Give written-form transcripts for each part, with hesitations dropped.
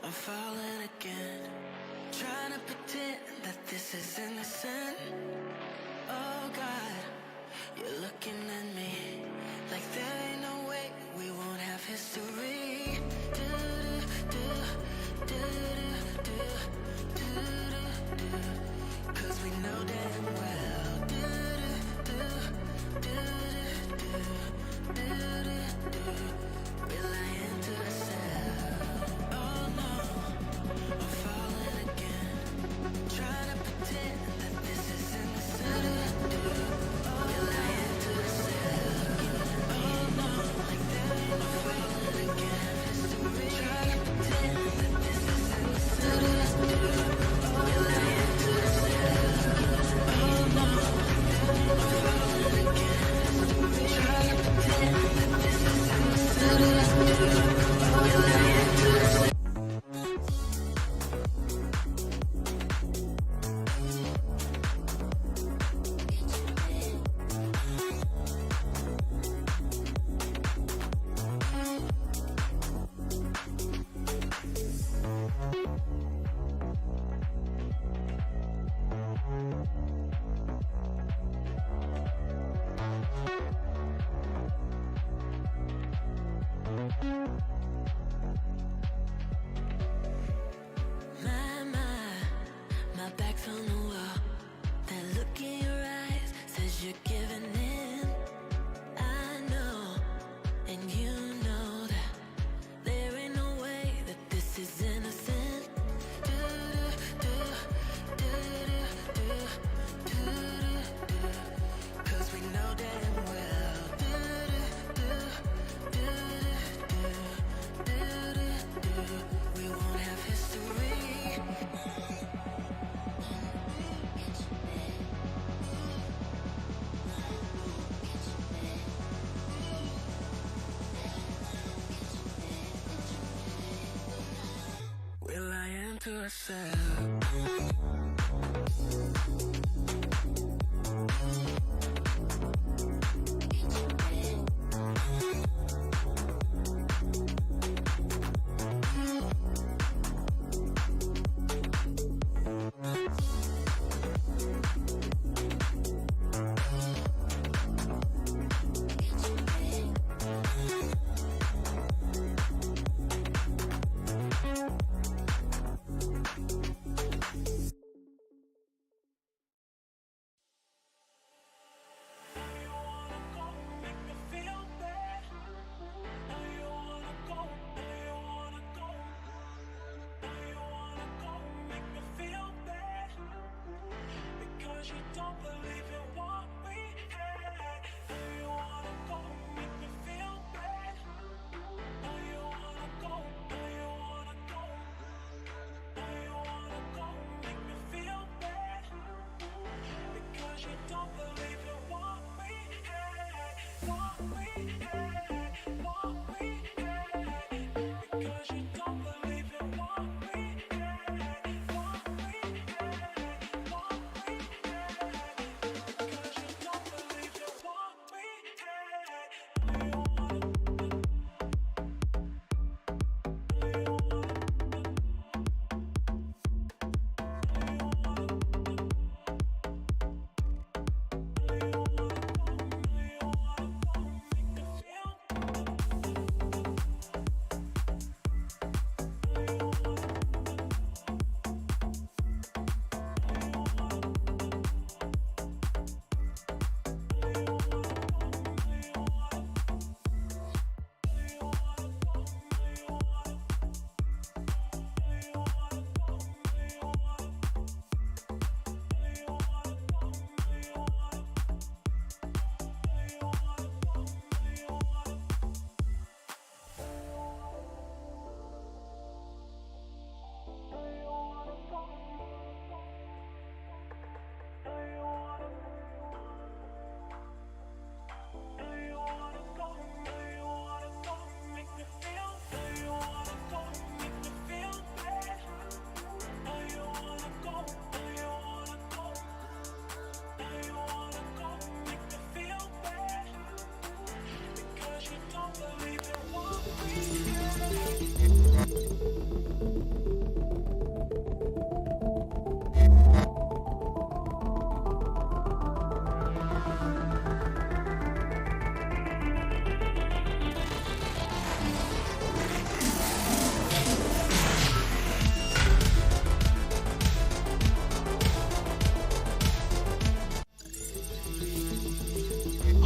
I'm falling again, trying to pretend that this is innocent. Oh God, you're looking at me like there ain't no way we won't have history. Cause we know damn well we're lying to ourselves. Oh no, I'm falling again, trying to pretend that this is innocent. We're lying to ourselves. Oh no, like there ain't no falling again. History, trying to pretend that this is innocent. We're lying to ourselves. Oh no, I'm falling again. History, trying to pretend that this is innocent. We're lying to ourselves. My back's on the wall. That look in your eyes says you're giving in. I know, and you know that there ain't no way that this is innocent. Cause we know damn well we won't have history. We're lying to ourselves.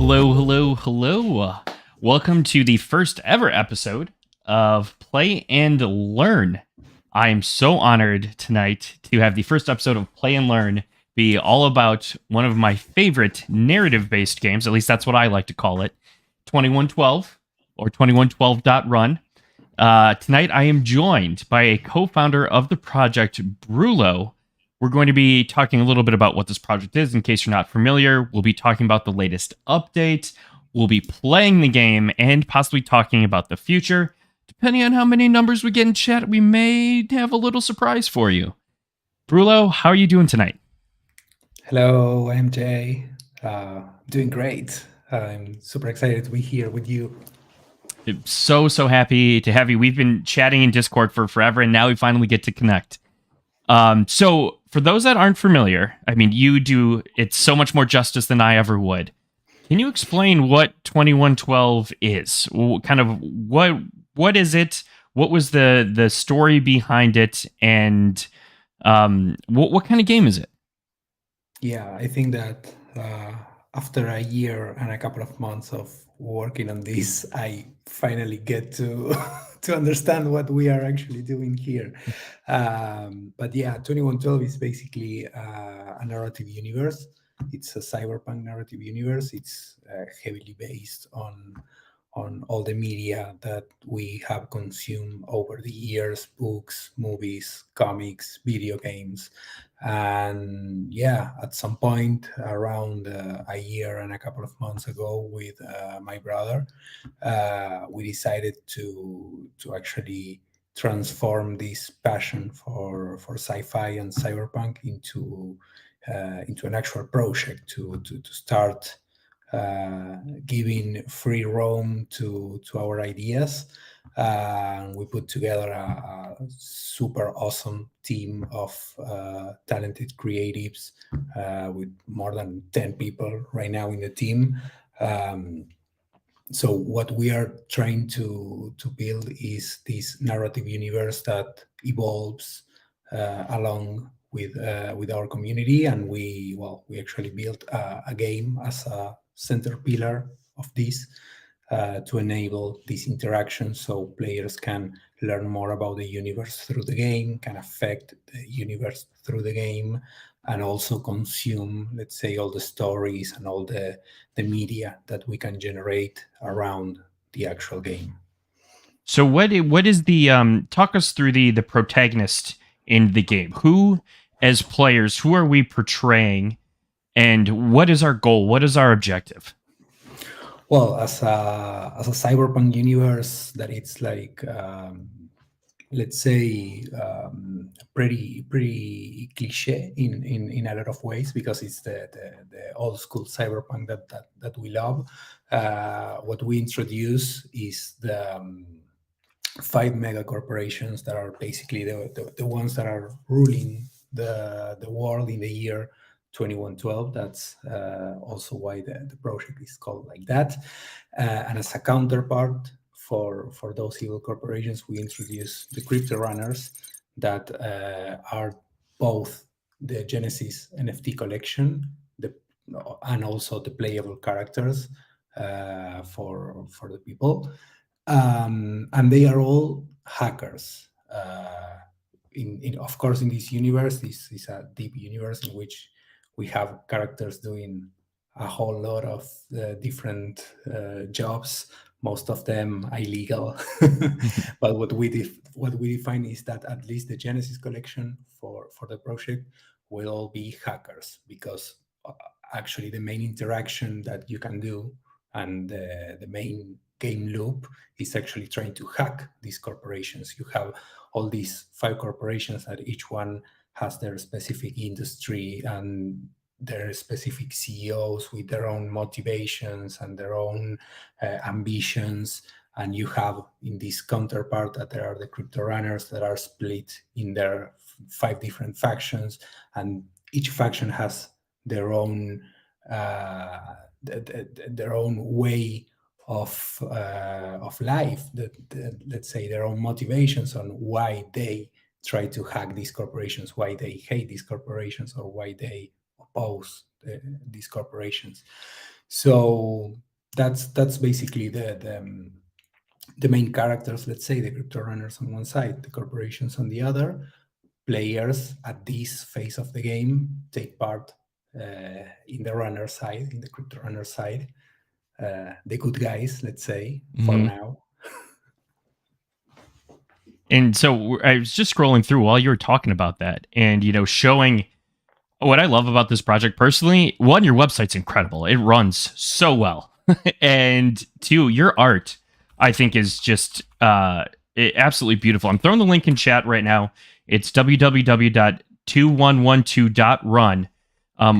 Hello, hello, hello. Welcome to the first ever episode of Play and Learn. I am so honored tonight to have the first episode of Play and Learn be all about one of my favorite narrative based games, at least that's what I like to call it, 2112 or 2112.run. Tonight I am joined by a co founder of the project, Brulo. We're going to be talking a little bit about what this project is in case you're not familiar. We'll be talking about the latest update. We'll be playing the game and possibly talking about the future. Depending on how many numbers we get in chat, we may have a little surprise for you. Brulo, how are you doing tonight? Hello, MJ. Doing great. I'm super excited to be here with you. So happy to have you. We've been chatting in Discord for forever, and now we finally get to connect. So for those that aren't familiar, I mean, you do it so much more justice than I ever would. Can you explain what 2112 is? Kind of what is it? What was the story behind it, and what kind of game is it? Yeah, I think that after a year and a couple of months of working on this, I finally get to to understand what we are actually doing here. But yeah, 2112 is basically a narrative universe. It's a cyberpunk narrative universe. It's heavily based on all the media that we have consumed over the years: books, movies, comics, video games. And yeah, at some point around a year and a couple of months ago, with my brother, we decided to actually transform this passion for sci-fi and cyberpunk into an actual project to start giving free roam to our ideas. We put together a super awesome team of talented creatives with more than 10 people right now in the team. Um, so what we are trying to build is this narrative universe that evolves along with our community, and we actually built a game as a center pillar of this to enable these interactions, so players can learn more about the universe through the game, can affect the universe through the game, and also consume, let's say, all the stories and all the media that we can generate around the actual game. So what is the talk us through the protagonist in the game? Who as players, who are we portraying, and what is our goal? What is our objective? Well, as a cyberpunk universe that it's like let's say pretty cliche in a lot of ways, because it's the old school cyberpunk that we love. What we introduce is the five mega corporations that are basically the ones that are ruling the world in the year 2112. That's also why the project is called like that. And as a counterpart for those evil corporations, we introduce the crypto runners that are both the Genesis NFT collection, the and also the playable characters for the people, and they are all hackers. Of course, in this universe, this is a deep universe in which we have characters doing a whole lot of different jobs, most of them illegal. But what we define is that at least the Genesis collection for the project will all be hackers, because actually the main interaction that you can do, and the main game loop, is actually trying to hack these corporations. You have all these five corporations that each one has their specific industry and their specific CEOs with their own motivations and their own ambitions. And you have in this counterpart that there are the crypto runners that are split in their five different factions, and each faction has their own their own way of life, let's say their own motivations on why they try to hack these corporations, why they hate these corporations, or why they oppose these corporations. So that's basically the main characters. Let's say the crypto runners on one side, the corporations on the other. Players at this phase of the game take part in the runner side, in the crypto runner side. The good guys, let's say, for Mhm. now. And so I was just scrolling through while you were talking about that, and showing what I love about this project personally. One, your website's incredible; it runs so well, and two, your art I think is just absolutely beautiful. I'm throwing the link in chat right now. It's www.2112.run.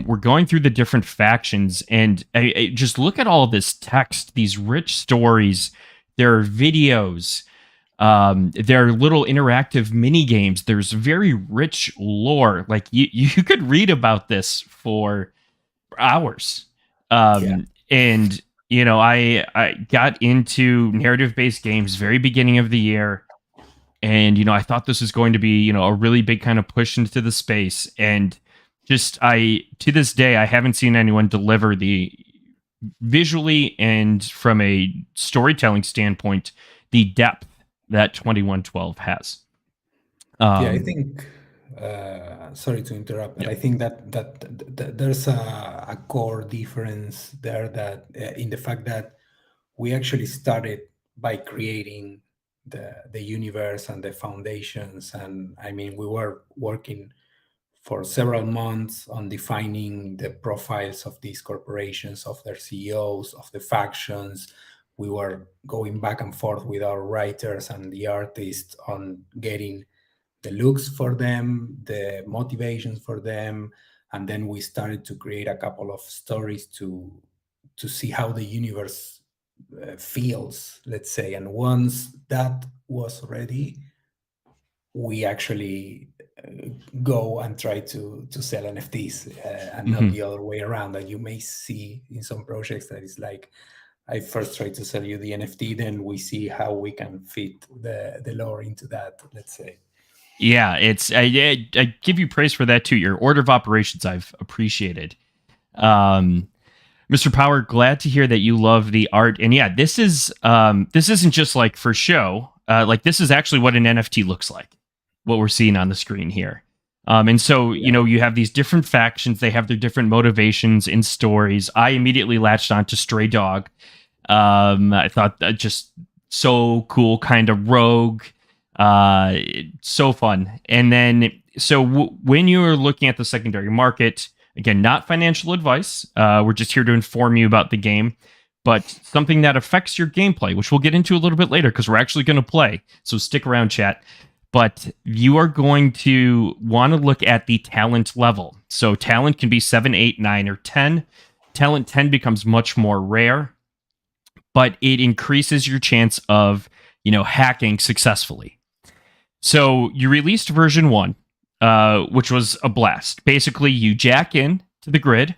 We're going through the different factions, and I just look at all this text, these rich stories. There are videos. There are little interactive mini games. There's very rich lore. Like you could read about this for hours. Yeah, And I got into narrative based games very beginning of the year, and I thought this was going to be a really big kind of push into the space, and just I to this day I haven't seen anyone deliver the visually and from a storytelling standpoint the depth that 2112 has. yeah. I Um, think. Sorry to interrupt, but yeah. I think that there's a core difference there, that in the fact that we actually started by creating the universe and the foundations. And I mean, we were working for several months on defining the profiles of these corporations, of their CEOs, of the factions. We were going back and forth with our writers and the artists on getting the looks for them, the motivations for them, and then we started to create a couple of stories to see how the universe feels, let's say. And once that was ready, we actually go and try to sell NFTs, and not Mhm. the other way around that you may see in some projects, that is like, I first try to sell you the NFT, then we see how we can fit the lore into that, let's say. Yeah, I give you praise for that too. Your order of operations I've appreciated. Um, Mr. Power, glad to hear that you love the art. And yeah, this isn't just like for show. Like this is actually what an NFT looks like. What we're seeing on the screen here. And so, Yeah. you have these different factions. They have their different motivations and stories. I immediately latched on to Stray Dog. I thought that just so cool, kind of rogue, so fun. And then, so when you're looking at the secondary market, again, not financial advice. We're just here to inform you about the game, but something that affects your gameplay, which we'll get into a little bit later because we're actually going to play. So stick around, chat. But you are going to want to look at the talent level. So talent can be 7, 8, 9, or 10. Talent 10 becomes much more rare, but it increases your chance of, hacking successfully. So you released version 1, which was a blast. Basically, you jack in to the grid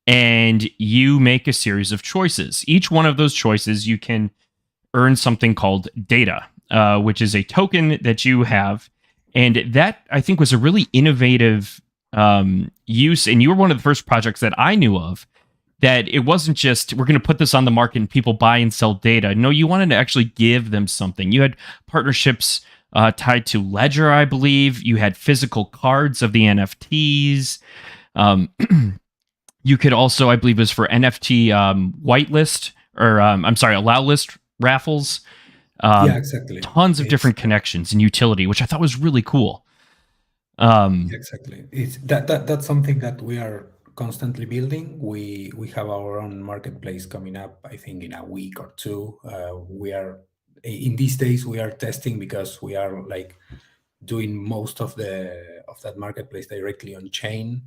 and you make a series of choices. Each one of those choices, you can earn something called data, which is a token that you have. And that, I think, was a really innovative use. And you were one of the first projects that I knew of that it wasn't just we're going to put this on the market and people buy and sell data. No, you wanted to actually give them something. You had partnerships tied to Ledger, I believe. You had physical cards of the NFTs. Um, you could also, I believe, it was for NFT whitelist or I'm sorry, allow list raffles. Yeah, Um, exactly. Tons of It's different connections and utility, which I thought was really cool. exactly. It's that's something that we are constantly building. We have our own marketplace coming up, I think, in a week or two. We are in these days we are testing, because we are like doing most of that marketplace directly on chain.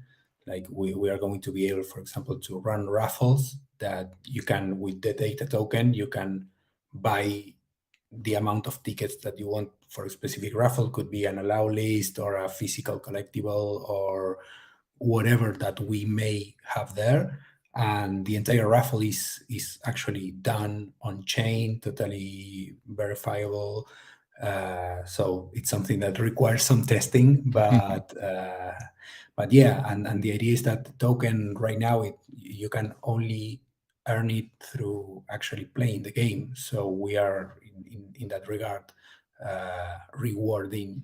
Like we are going to be able, for example, to run raffles that you can, with the data token, you can buy the amount of tickets that you want for a specific raffle. Could be an allow list or a physical collectible or whatever that we may have there. And the entire raffle is actually done on chain, totally verifiable. So it's something that requires some testing, but yeah. And the idea is that the token right now, you can only earn it through actually playing the game. So we are in that regard rewarding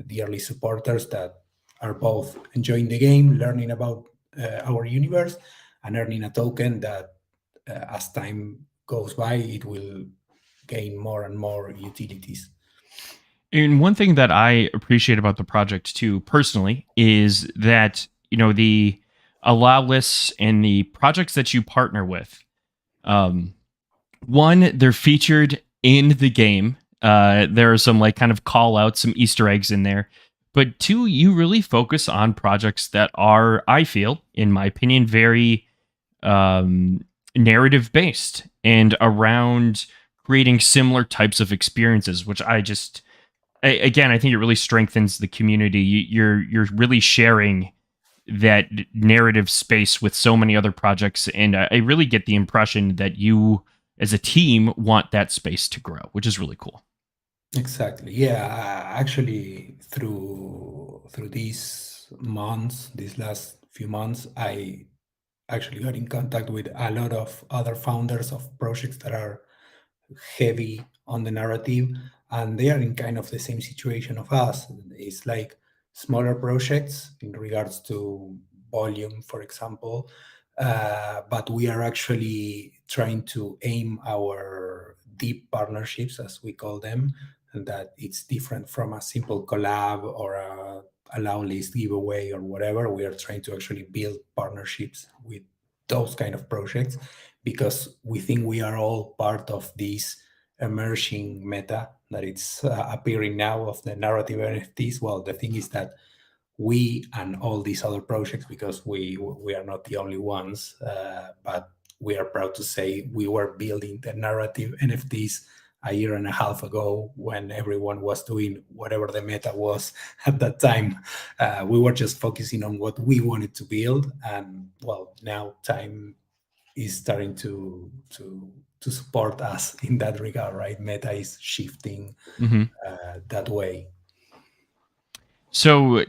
the early supporters that are both enjoying the game, learning about our universe, and earning a token that as time goes by, it will gain more and more utilities. And one thing that I appreciate about the project too, personally, is that the allow lists and the projects that you partner with. One, they're featured in the game. There are some like kind of call outs, some Easter eggs in there. But two, you really focus on projects that are, I feel, in my opinion, very narrative based and around creating similar types of experiences, which again, I think it really strengthens the community. You're really sharing that narrative space with so many other projects, and I really get the impression that you, as a team, want that space to grow, which is really cool. Exactly. Yeah. Actually, through these months, these last few months, I actually got in contact with a lot of other founders of projects that are heavy on the narrative, and they are in kind of the same situation of us. It's like smaller projects in regards to volume, for example, but we are actually trying to aim our deep partnerships, as we call them, and that it's different from a simple collab or a allow list giveaway or whatever. We are trying to actually build partnerships with those kind of projects because we think we are all part of this emerging meta that it's appearing now of the narrative NFTs. Well, the thing is that we and all these other projects, because we are not the only ones, but we are proud to say we were building the narrative NFTs a year and a half ago when everyone was doing whatever the meta was at that time. We were just focusing on what we wanted to build, and well, now time is starting to support us in that regard, right? Meta is shifting that way. So,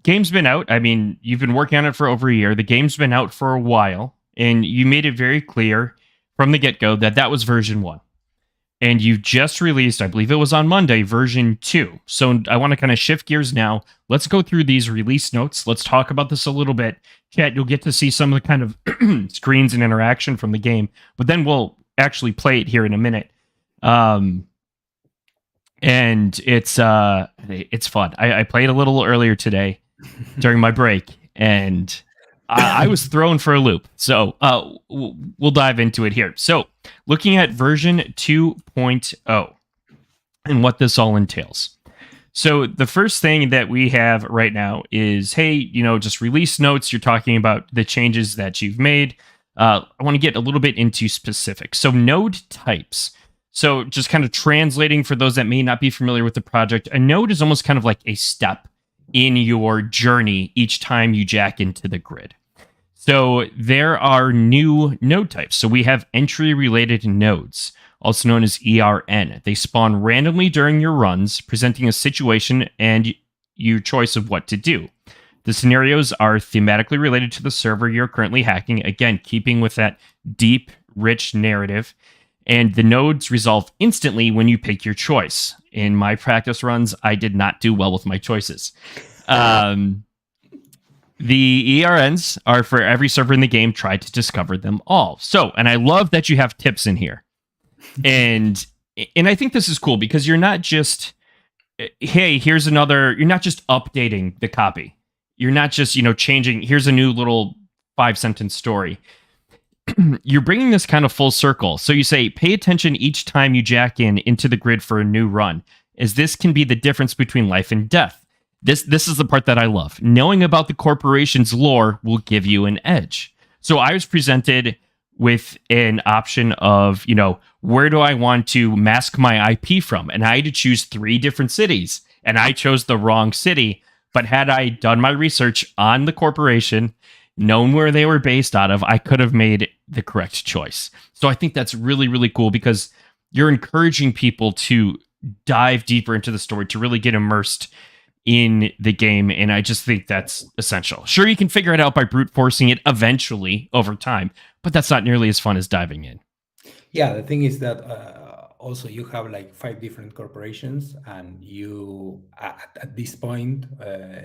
game's been out. I mean, you've been working on it for over a year. The game's been out for a while, and you made it very clear from the get-go that that was version 1. And you just released, I believe it was on Monday, version 2. So I want to kind of shift gears now. Let's go through these release notes. Let's talk about this a little bit. Chat, you'll get to see some of the kind of screens and interaction from the game, but then we'll actually play it here in a minute. And it's fun. I played a little earlier today during my break, and I was thrown for a loop. So we'll dive into it here. So looking at version 2.0 and what this all entails. So the first thing that we have right now is, hey, just release notes. You're talking about the changes that you've made. I want to get a little bit into specifics. So node types. So just kind of translating for those that may not be familiar with the project, a node is almost kind of like a step in your journey each time you jack into the grid. So there are new node types. So we have entry-related nodes, also known as ERN. They spawn randomly during your runs, presenting a situation and your choice of what to do. The scenarios are thematically related to the server you're currently hacking, again, keeping with that deep, rich narrative. And the nodes resolve instantly when you pick your choice. In my practice runs, I did not do well with my choices. The ERNs are for every server in the game. Try to discover them all. So, and I love that you have tips in here. And I think this is cool because you're not just, hey, here's another, you're not just updating the copy. You're not just, changing, here's a new little 5-sentence story. You're bringing this kind of full circle. So you say, pay attention each time you jack into the grid for a new run, as this can be the difference between life and death. This is the part that I love. Knowing about the corporation's lore will give you an edge. So I was presented with an option of, where do I want to mask my IP from? And I had to choose 3 different cities, and I chose the wrong city. But had I done my research on the corporation, known where they were based out of, I could have made the correct choice. So I think that's really, really cool because you're encouraging people to dive deeper into the story, to really get immersed in the game, and I just think that's essential. Sure, you can figure it out by brute forcing it eventually over time, but that's not nearly as fun as diving in. Yeah, the thing is that also you have like 5 different corporations, and you at this point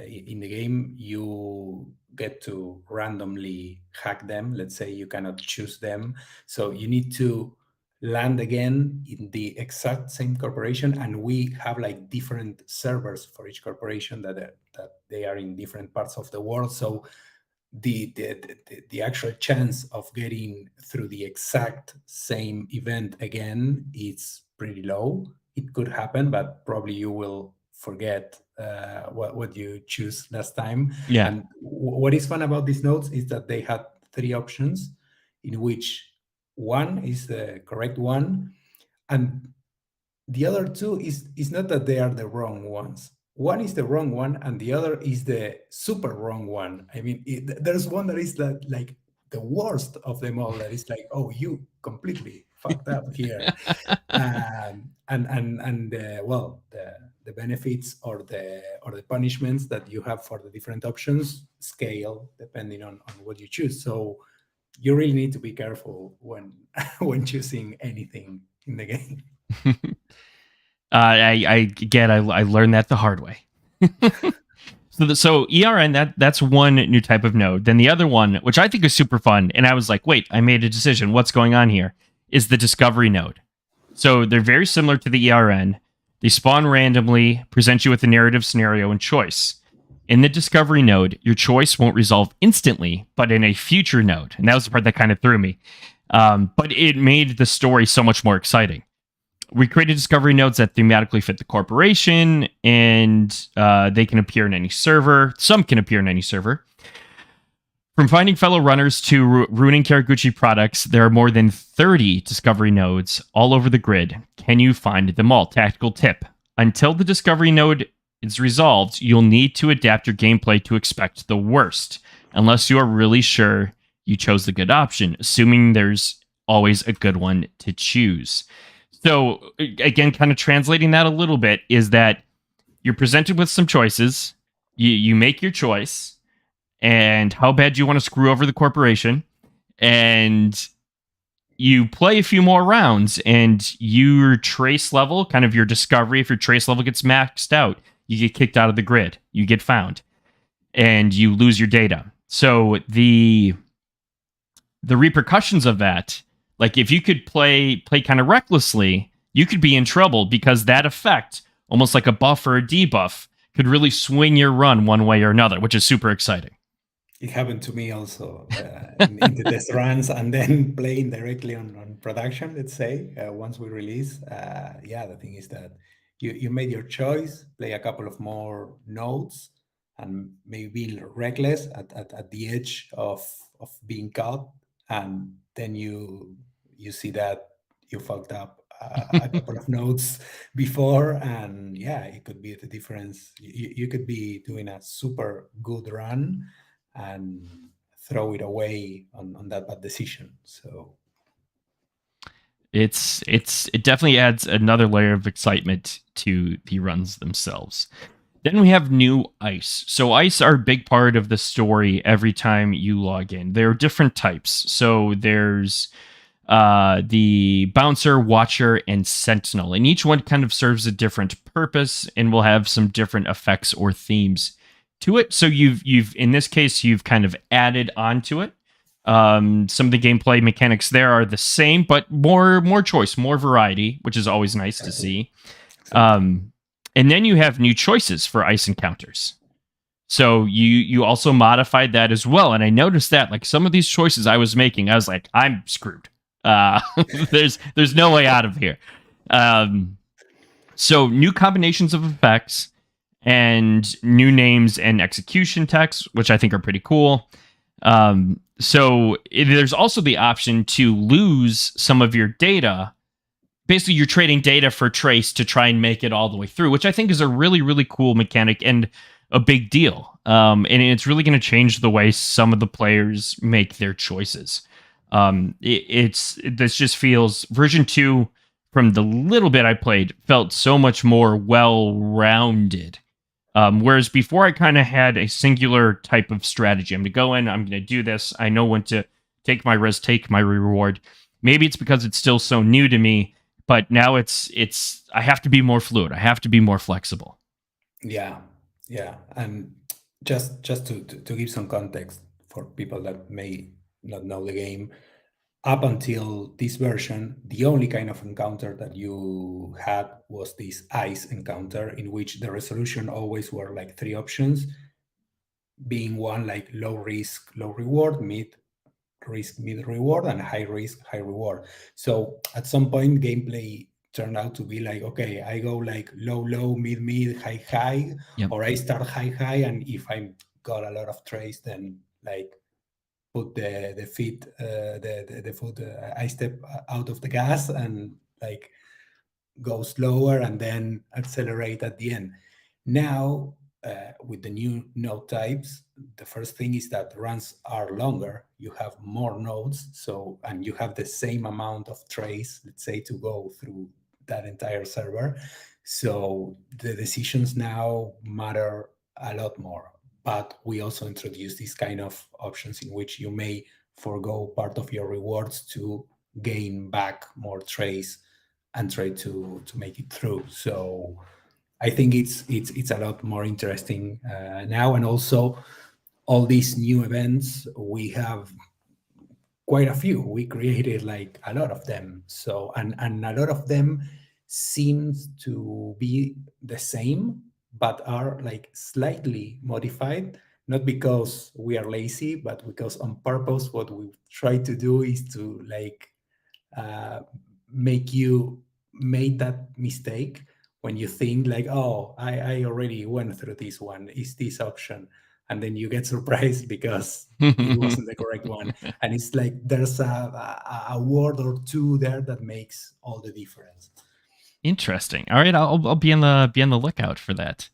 in the game you get to randomly hack them. Let's say you cannot choose them, so you need to land again in the exact same corporation, and we have like different servers for each corporation that they are in different parts of the world. So the actual chance of getting through the exact same event again is pretty low. It could happen, but probably you will forget what you choose last time. Yeah. And what is fun about these notes is that they had 3 options, in which one is the correct one, and the other two is not that they are the wrong ones. One is the wrong one, and the other is the super wrong one. I mean, there's one that is that like the worst of them all. That is like, oh, you completely fucked up here. Well, the benefits or the punishments that you have for the different options scale depending on what you choose. So you really need to be careful when when choosing anything in the game. I learned that the hard way. So ERN, that's one new type of node. Then the other one, which I think is super fun, and I was like, wait, I made a decision. What's going on here? Is the discovery node. So they're very similar to the ERN. They spawn randomly, present you with a narrative scenario and choice. In the discovery node, your choice won't resolve instantly, but in a future node. And that was the part that kind of threw me. But it made the story so much more exciting. We created discovery nodes that thematically fit the corporation, and they can appear in any server. Some can appear in any server. From finding fellow runners to ruining Karaguchi products, there are more than 30 discovery nodes all over the grid. Can you find them all? Tactical tip. Until the discovery node is resolved, you'll need to adapt your gameplay to expect the worst, unless you are really sure you chose the good option, assuming there's always a good one to choose. So, again, kind of translating that a little bit is that you're presented with some choices. You make your choice, and how bad do you want to screw over the corporation, and you play a few more rounds, and your trace level, kind of your discovery, if your trace level gets maxed out, you get kicked out of the grid. You get found, and you lose your data. So the repercussions of that, like if you could play kind of recklessly, you could be in trouble, because that effect, almost like a buff or a debuff, could really swing your run one way or another, which is super exciting. It happened to me also in the test runs, and then playing directly on production, let's say, once we release. Yeah, the thing is that you made your choice, play a couple of more nodes, and maybe be reckless at the edge of being caught, and then you see that you fucked up a couple of nodes before, and yeah, it could be the difference. You could be doing a super good run and throw it away on that bad decision. So it definitely adds another layer of excitement to the runs themselves. Then we have new ice. So ice are a big part of the story every time you log in. There are different types. So there's the bouncer, watcher, and sentinel, and each one kind of serves a different purpose and will have some different effects or themes to it. So you've in this case you've kind of added onto it. Some of the gameplay mechanics there are the same, but more choice, more variety, which is always nice to see. And then you have new choices for ice encounters. So you also modified that as well. And I noticed that like some of these choices I was making, I was like, I'm screwed. There's no way out of here. So new combinations of effects and new names and execution texts, which I think are pretty cool. There's also the option to lose some of your data. Basically, you're trading data for trace to try and make it all the way through, which I think is a really, really cool mechanic and a big deal. And it's really going to change the way some of the players make their choices. This just feels version 2, from the little bit I played, felt so much more well-rounded. Whereas before, I kind of had a singular type of strategy. I'm going to go in, I'm going to do this. I know when to take my risk, take my reward. Maybe it's because it's still so new to me, but now it's I have to be more fluid. I have to be more flexible. Yeah, yeah, and just to give some context for people that may not know the game, up until this version, the only kind of encounter that you had was this ice encounter, in which the resolution always were like three options, being one like low risk, low reward, mid risk, mid reward, and high risk, high reward. So at some point, gameplay turned out to be like, okay, I go like low, low, mid, mid, high, high, Yep. or I start high, high, and if I got a lot of trace, then like put the feet, the foot, I step out of the gas and like go slower and then accelerate at the end. Now, with the new node types, the first thing is that runs are longer. You have more nodes, so and you have the same amount of trace, let's say, to go through that entire server. So the decisions now matter a lot more. But we also introduce these kind of options in which you may forego part of your rewards to gain back more trace and try to make it through. So I think it's a lot more interesting now, and also all these new events we have quite a few. We created like a lot of them. So and a lot of them seems to be the same, but are like slightly modified. Not because we are lazy, but because on purpose, what we try to do is to like uh, make you made that mistake when you think like, oh, I already went through this one, is this option, and then you get surprised because it wasn't the correct one. And it's like there's a word or two there that makes all the difference. Interesting. All right, I'll be on the lookout for that.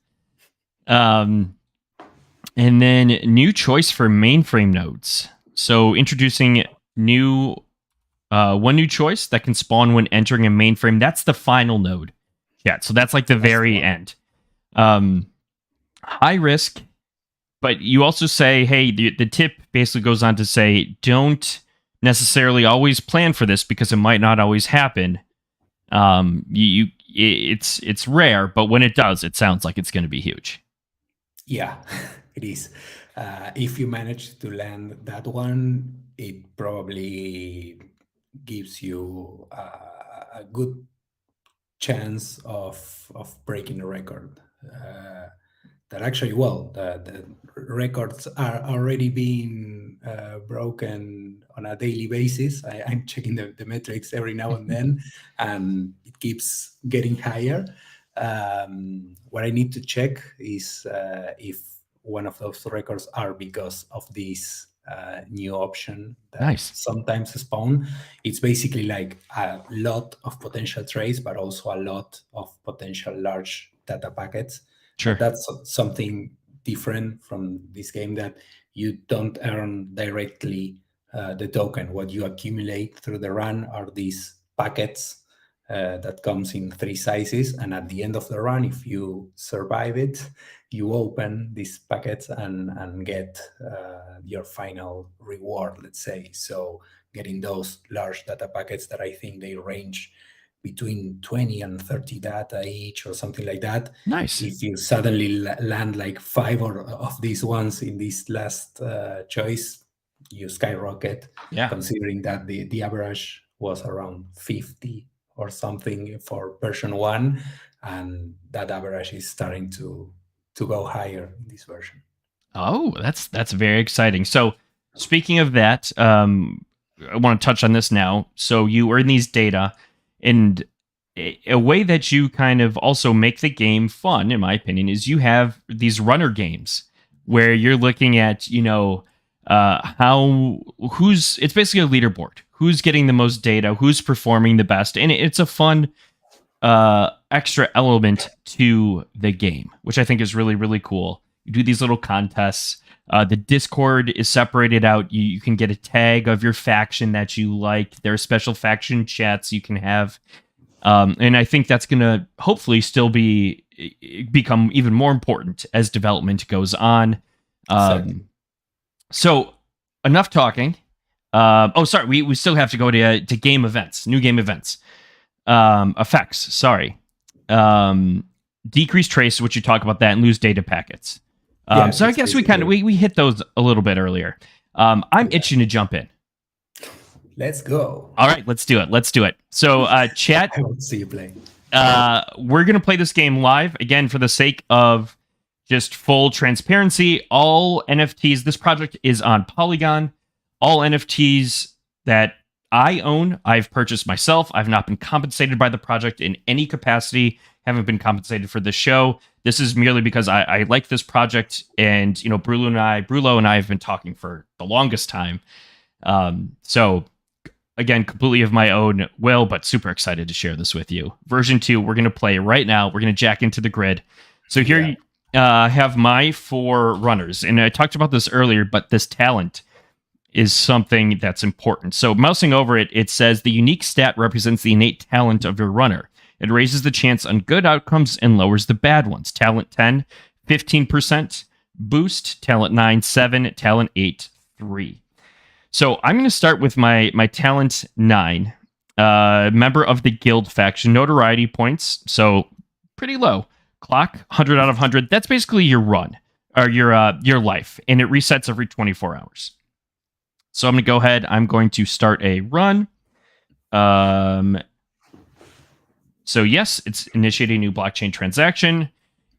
And then new choice for mainframe nodes. So introducing new one new choice that can spawn when entering a mainframe. That's the final node. Yeah, so that's like the very end. High risk, but you also say, hey, the tip basically goes on to say, don't necessarily always plan for this because it might not always happen. It's rare, but when it does, it sounds like it's going to be huge. Yeah, it is. If you manage to land that one, it probably gives you a good chance of breaking a record. That actually, well, the records are already being broken on a daily basis. I'm checking the metrics every now and then, and it keeps getting higher. What I need to check is if one of those records are because of this new option that Nice. sometimes spawn. It's basically like a lot of potential trace, but also a lot of potential large data packets. Sure. That's something different from this game, that you don't earn directly the token. What you accumulate through the run are these packets that comes in three sizes, and at the end of the run, if you survive it, you open these packets and get your final reward, let's say. So getting those large data packets that I think they range between 20 and 30 data each or something like that. Nice. If you suddenly land like five of these ones in this last choice, you skyrocket. Yeah. Considering that the average was around 50 or something for version 1, and that average is starting to go higher in this version. Oh, that's very exciting. So speaking of that, I want to touch on this now. So you earn these data, and a way that you kind of also make the game fun, in my opinion, is you have these runner games where you're looking at, it's basically a leaderboard. Who's getting the most data? Who's performing the best? And it's a fun extra element to the game, which I think is really, really cool. You do these little contests. The Discord is separated out. You can get a tag of your faction that you like. There are special faction chats you can have. And I think that's going to hopefully still become even more important as development goes on. Exactly. So enough talking. Sorry, we still have to go to game events, new game events, effects. Sorry, decrease trace, which you talk about that, and lose data packets. So I it's guess we basically- we hit those a little bit earlier. I'm itching to jump in. Let's go. All right, let's do it. So chat, I want to see you play. we're gonna play this game live again for the sake of just full transparency. All NFTs. This project is on Polygon. All NFTs that I own, I've purchased myself. I've not been compensated by the project in any capacity. Haven't been compensated for this show. This is merely because I like this project, and Brulo and I have been talking for the longest time. So again, completely of my own will, but super excited to share this with you. Version 2, we're going to play right now. We're going to jack into the grid. So here you have my 4 runners. And I talked about this earlier, but this talent is something that's important. So mousing over it, it says the unique stat represents the innate talent of your runner. It raises the chance on good outcomes and lowers the bad ones. Talent 10, 15%. Boost, talent 9, 7. Talent 8, 3. So I'm going to start with my talent 9, member of the guild faction, notoriety points, so pretty low. Clock, 100 out of 100. That's basically your run, or your life, and it resets every 24 hours. So I'm going to go ahead. I'm going to start a run. So yes, it's initiating a new blockchain transaction.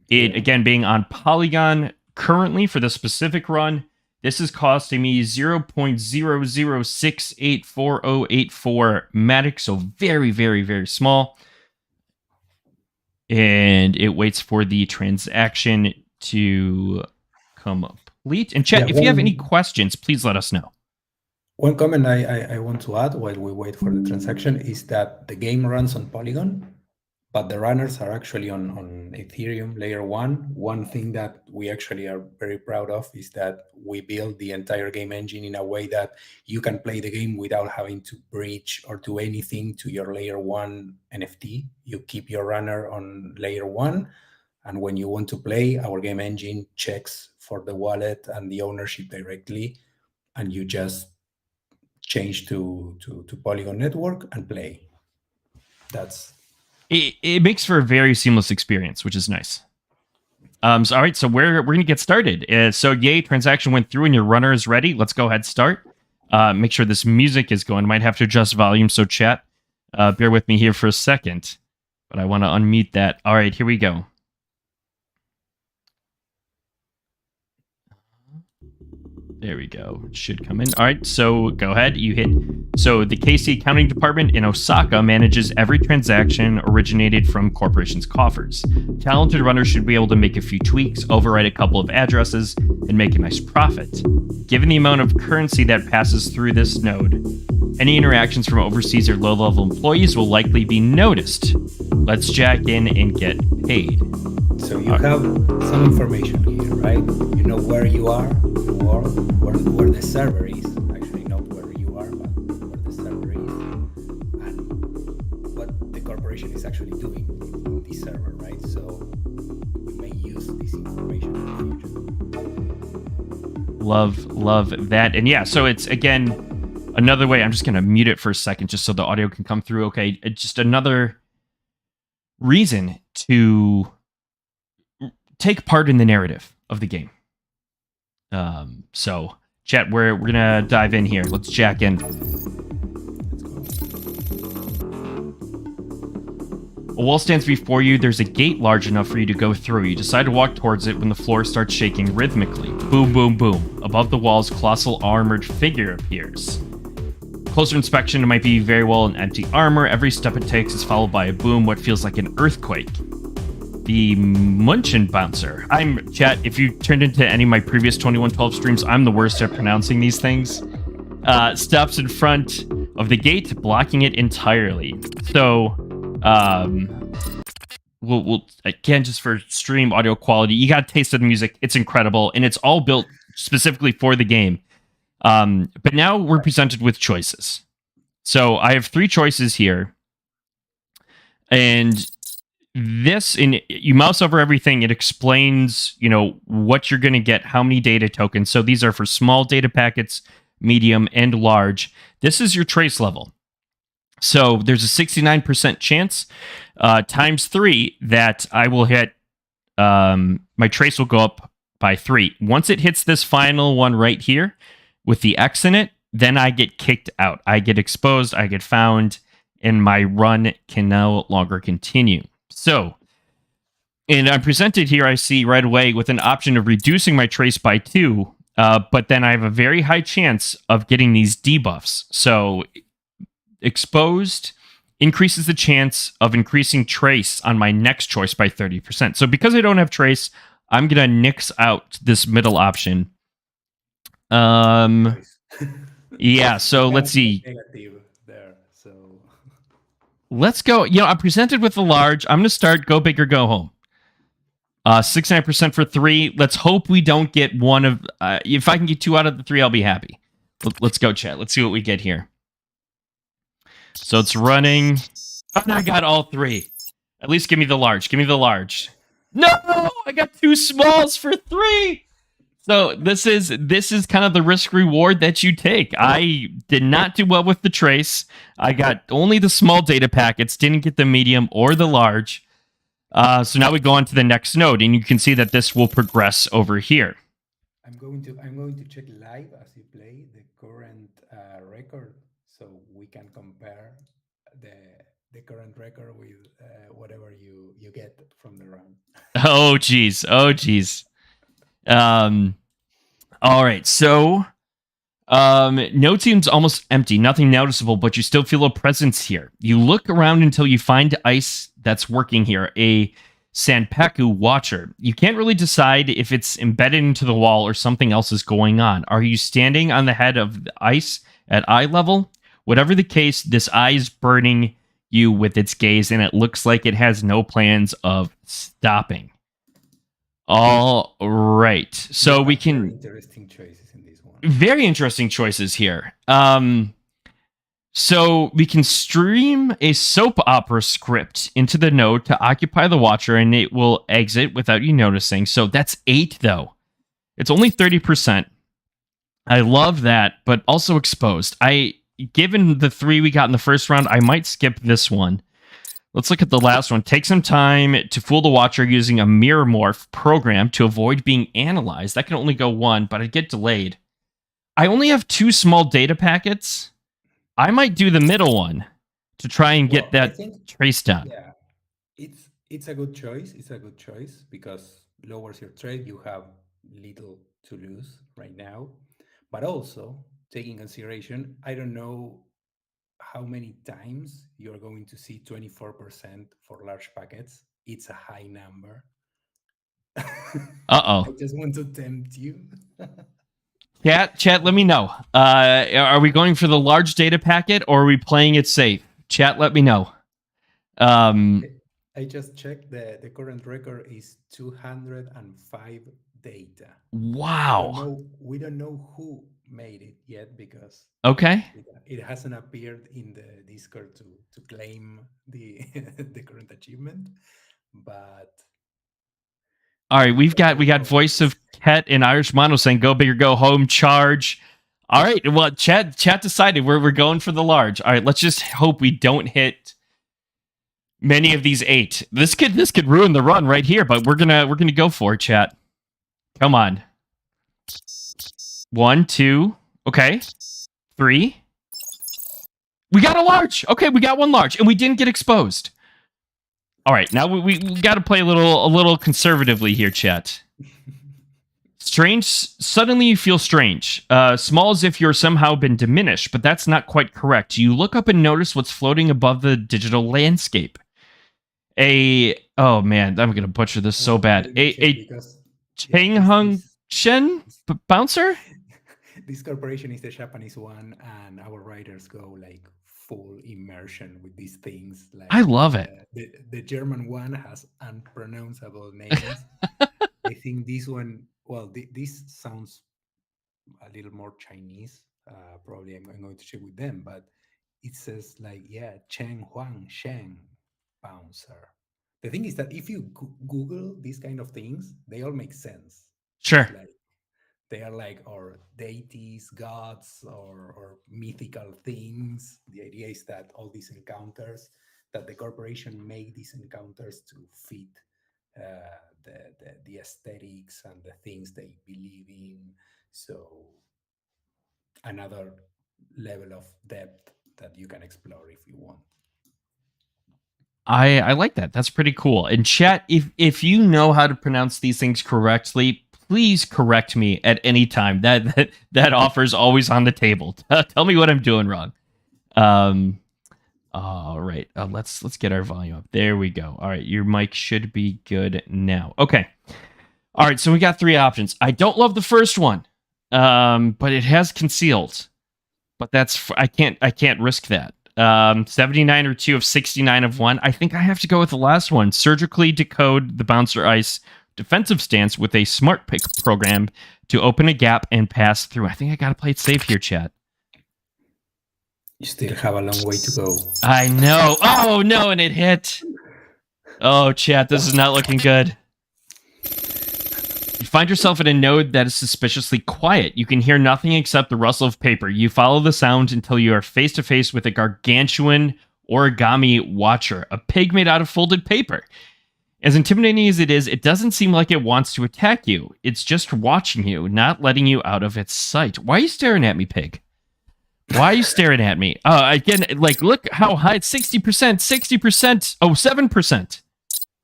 It, again, being on Polygon currently for the specific run, this is costing me 0.00684084 Matic, so very, very, very small. And it waits for the transaction to complete. And chat, if you have any questions, please let us know. One comment I want to add while we wait for the transaction is that the game runs on Polygon, but the runners are actually on Ethereum layer 1. One thing that we actually are very proud of is that we build the entire game engine in a way that you can play the game without having to breach or do anything to your layer 1 NFT. You keep your runner on layer 1, and when you want to play, our game engine checks for the wallet and the ownership directly, and you just change to Polygon network and play. It makes for a very seamless experience, which is nice. All right, so we're gonna get started. So yay, transaction went through and your runner is ready. Let's go ahead, start. Make sure this music is going. Might have to adjust volume, so chat, bear with me here for a second. But I want to unmute that. All right, here we go. There we go. It should come in. All right, so go ahead. You hit. So the KC accounting department in Osaka manages every transaction originated from corporations' coffers. Talented runners should be able to make a few tweaks, overwrite a couple of addresses, and make a nice profit. Given the amount of currency that passes through this node, any interactions from overseas or low-level employees will likely be noticed. Let's jack in and get paid. So you have some information here, right? You know where you are in the world, where the server is. Actually, not where you are, but where the server is, and what the corporation is actually doing in this server, right? So you may use this information in the future. Love that. And yeah, so it's, again, another way. I'm just going to mute it for a second just so the audio can come through. Okay, just another reason to take part in the narrative of the game. So, chat, we're gonna dive in here. Let's jack in. A wall stands before you. There's a gate large enough for you to go through. You decide to walk towards it when the floor starts shaking rhythmically. Boom, boom, boom. Above the walls, colossal armored figure appears. Closer inspection, it might be very well an empty armor. Every step it takes is followed by a boom, what feels like an earthquake. The Munchen Bouncer. I'm, chat, if you turned into any of my previous 2112 streams, I'm the worst at pronouncing these things. Stops in front of the gate, blocking it entirely. So, we'll again, just for stream audio quality, you got a taste of the music. It's incredible, and it's all built specifically for the game. But now we're presented with choices. So I have 3 choices here. And this, and you mouse over everything, it explains, what you're going to get, how many data tokens. So these are for small data packets, medium, and large. This is your trace level. So there's a 69% chance times 3 that I will hit, my trace will go up by 3. Once it hits this final one right here with the X in it, then I get kicked out. I get exposed, I get found, and my run can no longer continue. So, and I'm presented here, I see right away with an option of reducing my trace by 2, but then I have a very high chance of getting these debuffs. So, exposed increases the chance of increasing trace on my next choice by 30%. So, because I don't have trace, I'm going to nix out this middle option. Nice. Yeah, so let's see. Negative there. So Let's go. I'm presented with the large. I'm going to start go big or go home. 69% for 3. Let's hope we don't get one of. If I can get 2 out of the 3, I'll be happy. Let's go, chat. Let's see what we get here. So it's running. Oh, I got all 3. At least give me the large. Give me the large. No, I got 2 smalls for 3. So this is kind of the risk reward that you take. I did not do well with the trace. I got only the small data packets, didn't get the medium or the large. So now we go on to the next node, and you can see that this will progress over here. I'm going to check live as you play the current record, so we can compare the current record with whatever you get from the run. Oh geez. All right. So no team's almost empty, nothing noticeable, but you still feel a presence here. You look around until you find ice that's working here, a Sanpaku watcher. You can't really decide if it's embedded into the wall or something else is going on. Are you standing on the head of the ice at eye level? Whatever the case, this eye is burning you with its gaze, and it looks like it has no plans of stopping. All right. So we can. Very interesting choices in this one. Very interesting choices here. So we can stream a soap opera script into the node to occupy the watcher, and it will exit without you noticing. So that's 8, though. It's only 30%. I love that, but also exposed. Given the 3 we got in the first round, I might skip this one. Let's look at the last one. Take some time to fool the watcher using a mirror morph program to avoid being analyzed. That can only go 1, but I'd get delayed. I only have 2 small data packets. I might do the middle one to try and get that trace down. Yeah, it's a good choice. It's a good choice because lowers your trade. You have little to lose right now, but also taking consideration, I don't know how many times you're going to see 24% for large packets. It's a high number. Uh-oh. I just want to tempt you. Chat, let me know. Are we going for the large data packet or are we playing it safe? Chat, let me know. I just checked the current record is 205 data. Wow. We don't know who made it yet because okay. It hasn't appeared in the Discord to claim the the current achievement, but all right, we got voice of Ket and Irish Mono saying go big or go home, charge. All right, well, chat decided we're going for the large. All right, let's just hope we don't hit many of these 8. This could ruin the run right here, but we're gonna go for it, chat. Come on. 1, 2, okay. 3. We got a large. Okay, we got 1 large, and we didn't get exposed. All right, now we got to play a little conservatively here, chat. Strange. Suddenly you feel strange. Small as if you're somehow been diminished, but that's not quite correct. You look up and notice what's floating above the digital landscape. Oh man, I'm gonna butcher this so bad. A Cheng Hung Shen bouncer? This corporation is the Japanese one, and our writers go like full immersion with these things. Like I love it. The German one has unpronounceable names. I think this one, well, this sounds a little more Chinese. Probably I'm going to check with them, but it says like, yeah, Cheng Huang Sheng. bouncer. The thing is that if you Google these kind of things, they all make sense. Sure. Like they are like or deities, gods, or mythical things. The idea is that all these encounters, that the corporation make these encounters to fit the aesthetics and the things they believe in. So another level of depth that you can explore if you want. I like that. That's pretty cool. And chat, if you know how to pronounce these things correctly, please correct me at any time. That offer is always on the table. Tell me what I'm doing wrong. All right. Let's get our volume up. There we go. All right, your mic should be good now. Okay. All right, so we got 3 options. I don't love the first one, but it has concealed. But that's I can't risk that. 79 or 2 of 69 of 1. I think I have to go with the last one. Surgically decode the bouncer ice defensive stance with a smart pick program to open a gap and pass through. I think I gotta play it safe here, chat. You still have a long way to go. I know. Oh no, and it hit. Oh, chat, this is not looking good. You find yourself in a node that is suspiciously quiet. You can hear nothing except the rustle of paper. You follow the sound until you are face to face with a gargantuan origami watcher, a pig made out of folded paper. As intimidating as it is, it doesn't seem like it wants to attack you. It's just watching you, not letting you out of its sight. Why are you staring at me, pig? Why are you staring at me? Again, like, look how high it's 60%, 60%, 7%.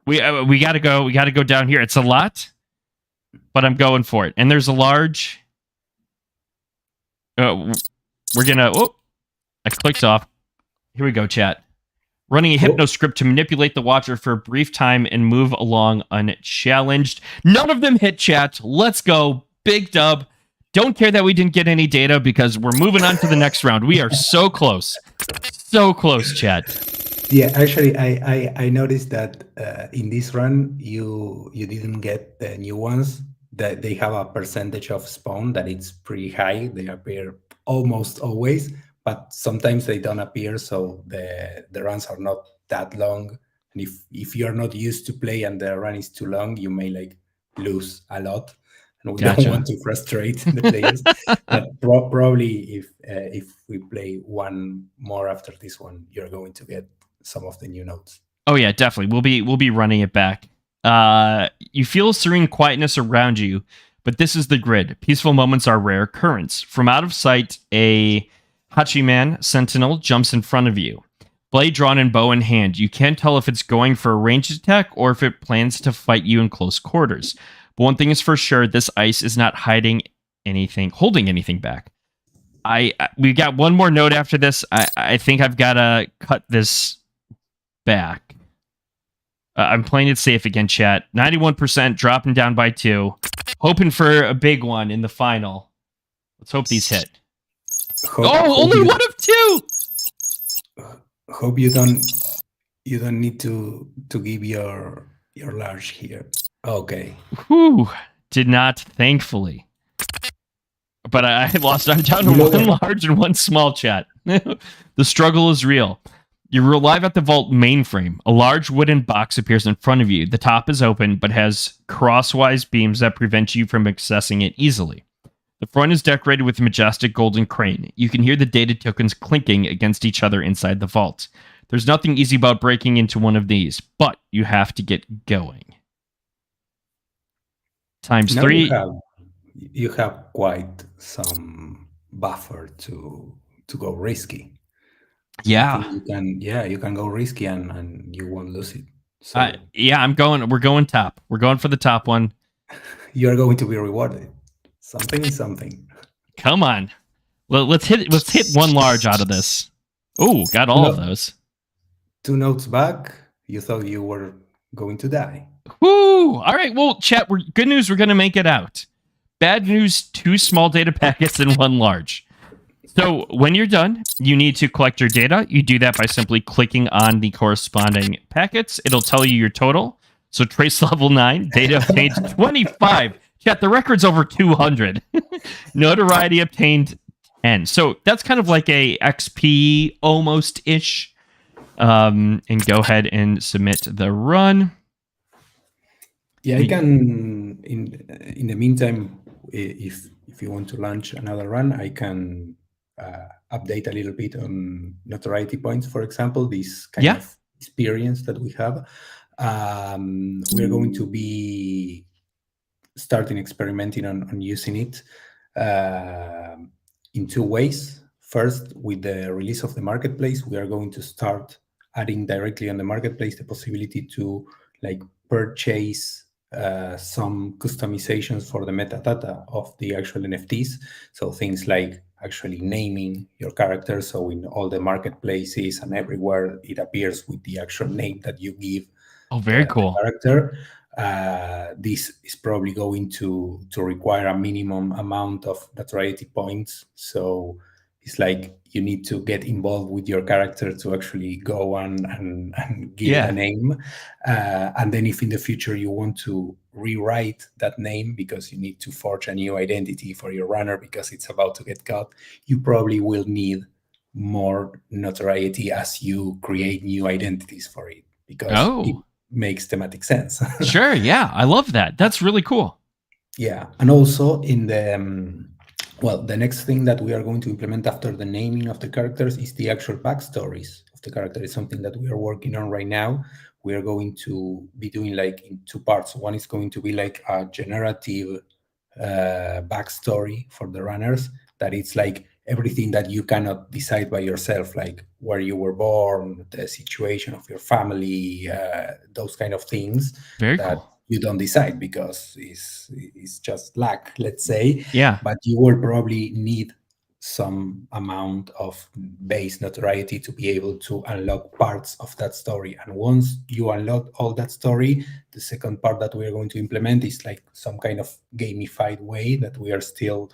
We gotta go down here. It's a lot, but I'm going for it. And there's a large. We're gonna. Oh, I clicked off. Here we go, chat. Running a hypno script to manipulate the watcher for a brief time and move along unchallenged. None of them hit, chat. Let's go. Big dub. Don't care that we didn't get any data because we're moving on to the next round. We are so close. So close, chat. Yeah, actually, I noticed that in this run, you didn't get the new ones. That they have a percentage of spawn that it's pretty high. They appear almost always, but sometimes they don't appear. So the runs are not that long. And if you're not used to play and the run is too long, you may like lose a lot. And we don't want to frustrate the players. But probably if we play one more after this one, you're going to get some of the new notes. Oh yeah, definitely. We'll be running it back. You feel serene quietness around you, but this is the grid. Peaceful moments are rare occurrence. From out of sight, a Hachiman sentinel jumps in front of you. Blade drawn and bow in hand. You can't tell if it's going for a ranged attack or if it plans to fight you in close quarters. But one thing is for sure, this ice is not holding anything back. We got one more note after this. I think I've got to cut this back. I'm playing it safe again, chat. 91%, dropping down by 2. Hoping for a big one in the final. Let's hope these hit. Only one of 2! Hope you don't need to give your large here. Okay. Whew. Did not, thankfully. But I lost. I'm down to 1 large and 1 small, chat. The struggle is real. You arrive at the vault mainframe. A large wooden box appears in front of you. The top is open, but has crosswise beams that prevent you from accessing it easily. The front is decorated with a majestic golden crane. You can hear the data tokens clinking against each other inside the vault. There's nothing easy about breaking into one of these, but you have to get going. Times 3. You have quite some buffer to go risky. Yeah. You can go risky and you won't lose it. So we're going top. We're going for the top one. You're going to be rewarded. Something is something. Come on. Well, let's hit 1 large out of this. Oh, got all of those. 2 notes back, you thought you were going to die. Woo! All right, well, chat, good news, we're going to make it out. Bad news, 2 small data packets and 1 large. So when you're done, you need to collect your data. You do that by simply clicking on the corresponding packets. It'll tell you your total. So trace level 9, data obtained 25. Chat, the record's over 200. Notoriety obtained 10. So that's kind of like a XP almost-ish. and go ahead and submit the run. Yeah, I can. In the meantime, if you want to launch another run, I can update a little bit on notoriety points. For example, this kind of experience that we have. We're going to be starting experimenting on using it in two ways. First, with the release of the marketplace, we are going to start adding directly on the marketplace the possibility to like purchase some customizations for the metadata of the actual NFTs. So things like actually naming your character. So in all the marketplaces and everywhere, it appears with the actual name that you give Very the cool. character. This is probably going to require a minimum amount of notoriety points. So it's like you need to get involved with your character to actually go and give it a name. And then if in the future you want to rewrite that name because you need to forge a new identity for your runner because it's about to get caught, you probably will need more notoriety as you create new identities for it because it makes thematic sense. Sure, yeah, I love that. That's really cool. Yeah, and also in the the next thing that we are going to implement after the naming of the characters is the actual backstories of the character. It's something that we are working on right now. We are going to be doing like in two parts. One is going to be like a generative backstory for the runners, that it's like everything that you cannot decide by yourself, like where you were born, the situation of your family, those kind of things. Very that cool. You don't decide because it's just luck, let's say. Yeah. But you will probably need some amount of base notoriety to be able to unlock parts of that story. And once you unlock all that story, the second part that we are going to implement is like some kind of gamified way that we are still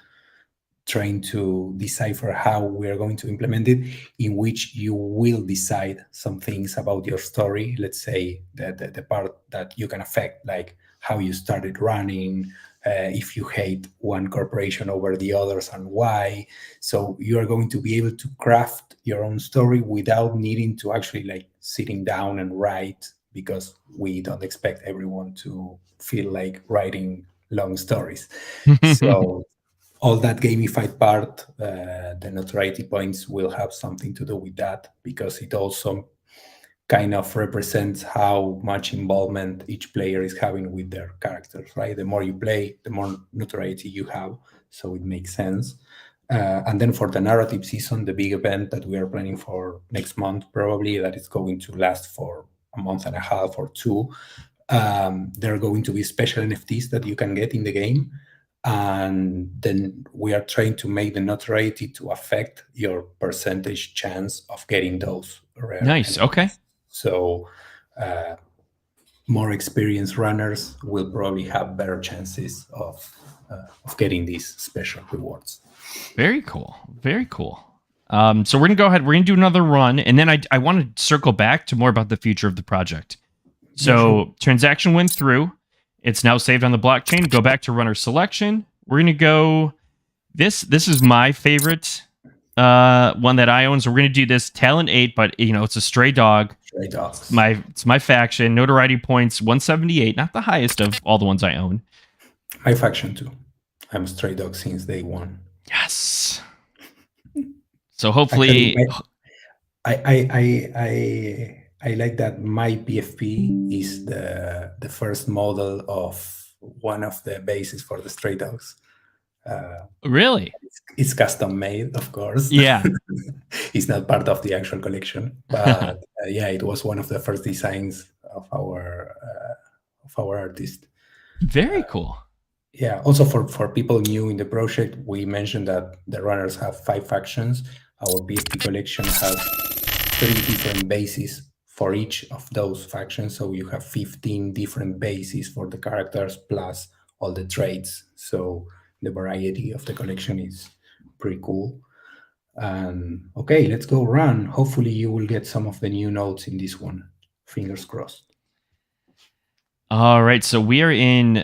trying to decipher how we are going to implement it, in which you will decide some things about your story. Let's say the part that you can affect, like how you started running, if you hate one corporation over the others and why. So you are going to be able to craft your own story without needing to actually like sitting down and write, because we don't expect everyone to feel like writing long stories. So all that gamified part, the notoriety points will have something to do with that, because it also kind of represents how much involvement each player is having with their characters, right? The more you play, the more notoriety you have, so it makes sense. And then for the narrative season, the big event that we are planning for next month, probably that is going to last for a month and a half or two, there are going to be special NFTs that you can get in the game. And then we are trying to make the notoriety to affect your percentage chance of getting those rare Nice. NFTs. Okay. So more experienced runners will probably have better chances of getting these special rewards. Very cool. Very cool. So we're gonna go ahead. We're gonna do another run, and then I want to circle back to more about the future of the project. So Yeah, sure. transaction went through. It's now saved on the blockchain. Go back to runner selection. We're gonna go. This is my favorite one that I own. So we're gonna do this Talent 8, but it's a stray dog. Stray dogs. It's my faction. Notoriety points 178, not the highest of all the ones I own. My faction too. I'm a stray dog since day one. Yes. So hopefully, I like that my PFP is the first model of one of the bases for the stray dogs. really, It's custom made, of course. yeah. It's not part of the actual collection, but yeah, it was one of the first designs of our artist. Very cool. Yeah. Also, for people new in the project, we mentioned that the runners have 5 factions. Our PFP collection has 3 different bases for each of those factions. So you have 15 different bases for the characters plus all the traits. So the variety of the collection is pretty cool. And okay, let's go run. Hopefully you will get some of the new notes in this one. Fingers crossed. All right, so we are in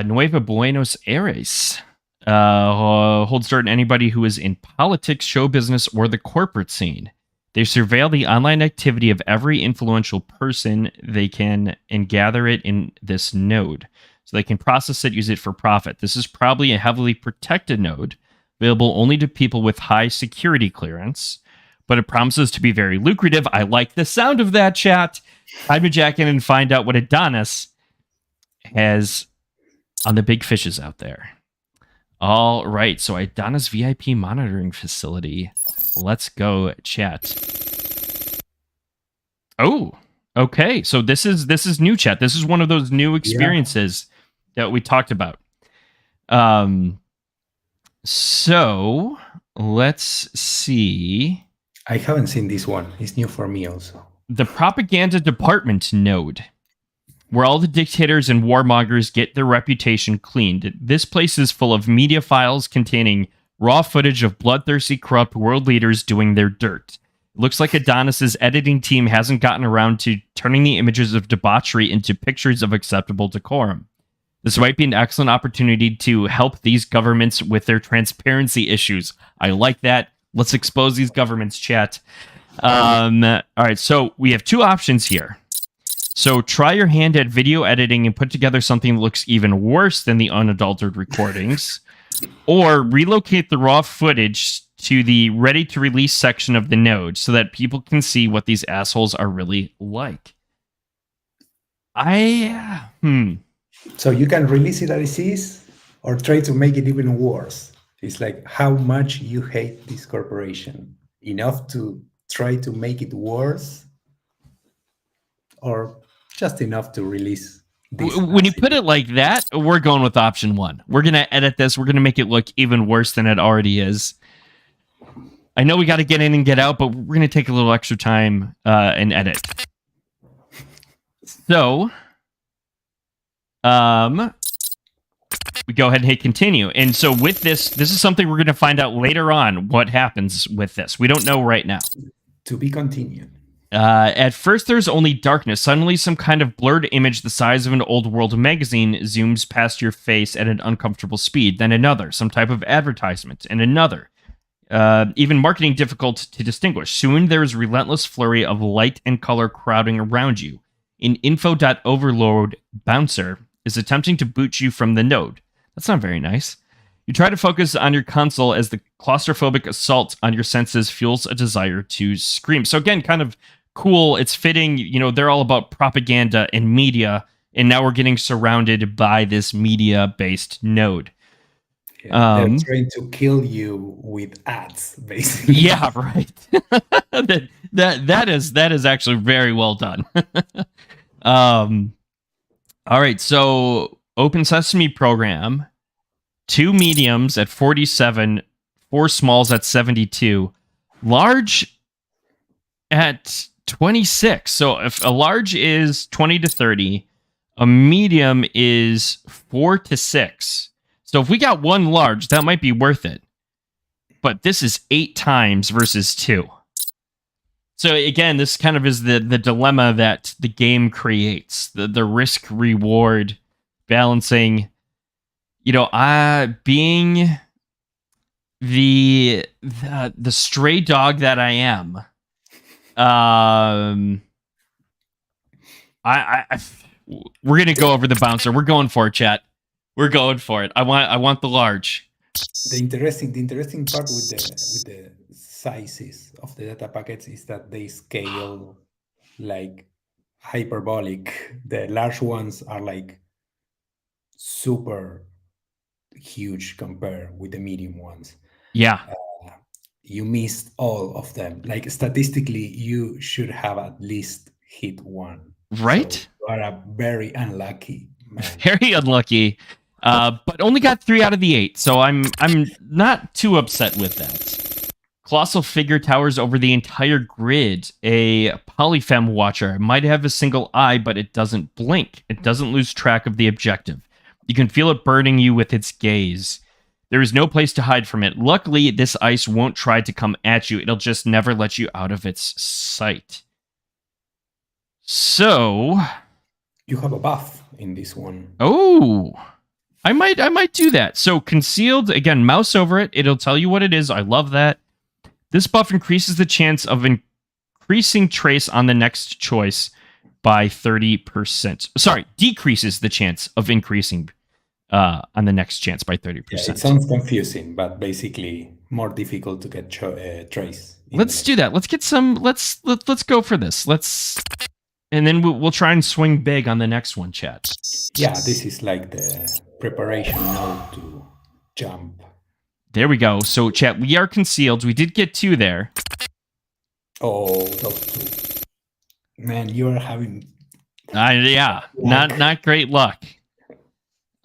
Nueva Buenos Aires. Holds start to anybody who is in politics, show business, or the corporate scene. They surveil the online activity of every influential person they can and gather it in this node. So they can process it, use it for profit. This is probably a heavily protected node, available only to people with high security clearance, but it promises to be very lucrative. I like the sound of that, chat. Time to jack in and find out what Adonis has on the big fishes out there. All right, so Adonis VIP monitoring facility. Let's go, chat. Oh, okay. So this is new, chat. This is one of those new experiences that we talked about. So let's see. I haven't seen this one. It's new for me also. The propaganda department node, where all the dictators and warmongers get their reputation cleaned. This place is full of media files containing raw footage of bloodthirsty, corrupt world leaders doing their dirt. It looks like Adonis's editing team hasn't gotten around to turning the images of debauchery into pictures of acceptable decorum. This might be an excellent opportunity to help these governments with their transparency issues. I like that. Let's expose these governments, chat. All right, so we have two options here. So try your hand at video editing and put together something that looks even worse than the unadulterated recordings, or relocate the raw footage to the ready-to-release section of the node so that people can see what these assholes are really like. So you can release it as is, or try to make it even worse. It's like how much you hate this corporation. Enough to try to make it worse, or just enough to release this. When you put it like that, we're going with option one. We're going to edit this. We're going to make it look even worse than it already is. I know we got to get in and get out, but we're going to take a little extra time and edit. So, we go ahead and hit continue. And so with this is something we're going to find out later on what happens with this. We don't know right now. To be continued. At first, there's only darkness. Suddenly, some kind of blurred image the size of an old world magazine zooms past your face at an uncomfortable speed. Then another, some type of advertisement, and another. Even marketing difficult to distinguish. Soon, there is relentless flurry of light and color crowding around you. An info.overload bouncer is attempting to boot you from the node. That's not very nice. You try to focus on your console as the claustrophobic assault on your senses fuels a desire to scream. So again, kind of cool. It's fitting. You know, they're all about propaganda and media, and now we're getting surrounded by this media-based node. Yeah, they're trying to kill you with ads, basically. Yeah, right. that is actually very well done. All right, so Open Sesame program, 2 mediums at 47, 4 smalls at 72, large at 26. So if a large is 20 to 30, a medium is 4 to 6. So if we got one large, that might be worth it. But this is 8 times versus 2. So again, this kind of is the dilemma that the game creates, the risk reward balancing. You know, being the stray dog that I am, we're gonna go over the bouncer. We're going for it, chat. We're going for it. I want the large. The interesting part with the sizes of the data packets is that they scale like hyperbolic. The large ones are like super huge compared with the medium ones. Yeah. You missed all of them. Like statistically, you should have at least hit one. Right? So you are a very unlucky man. Very unlucky. But only got 3 out of the 8, so I'm not too upset with that. Colossal figure towers over the entire grid. A polyfem watcher might have a single eye, but it doesn't blink. It doesn't lose track of the objective. You can feel it burning you with its gaze. There is no place to hide from it. Luckily, this ice won't try to come at you. It'll just never let you out of its sight. So... you have a buff in this one. Oh... I might do that. So concealed, again, mouse over it. It'll tell you what it is. I love that. This buff increases the chance of increasing trace on the next choice by 30%. Sorry, decreases the chance of increasing on the next chance by 30%. Yeah, it sounds confusing, but basically more difficult to get trace. Let's do that. Let's get some. Let's go for this. And then we'll try and swing big on the next one, chat. Yeah, this is like the preparation node to jump. There we go. So, chat, we are concealed. We did get 2 there. Oh, those 2. Man, you are having. Yeah, not great luck.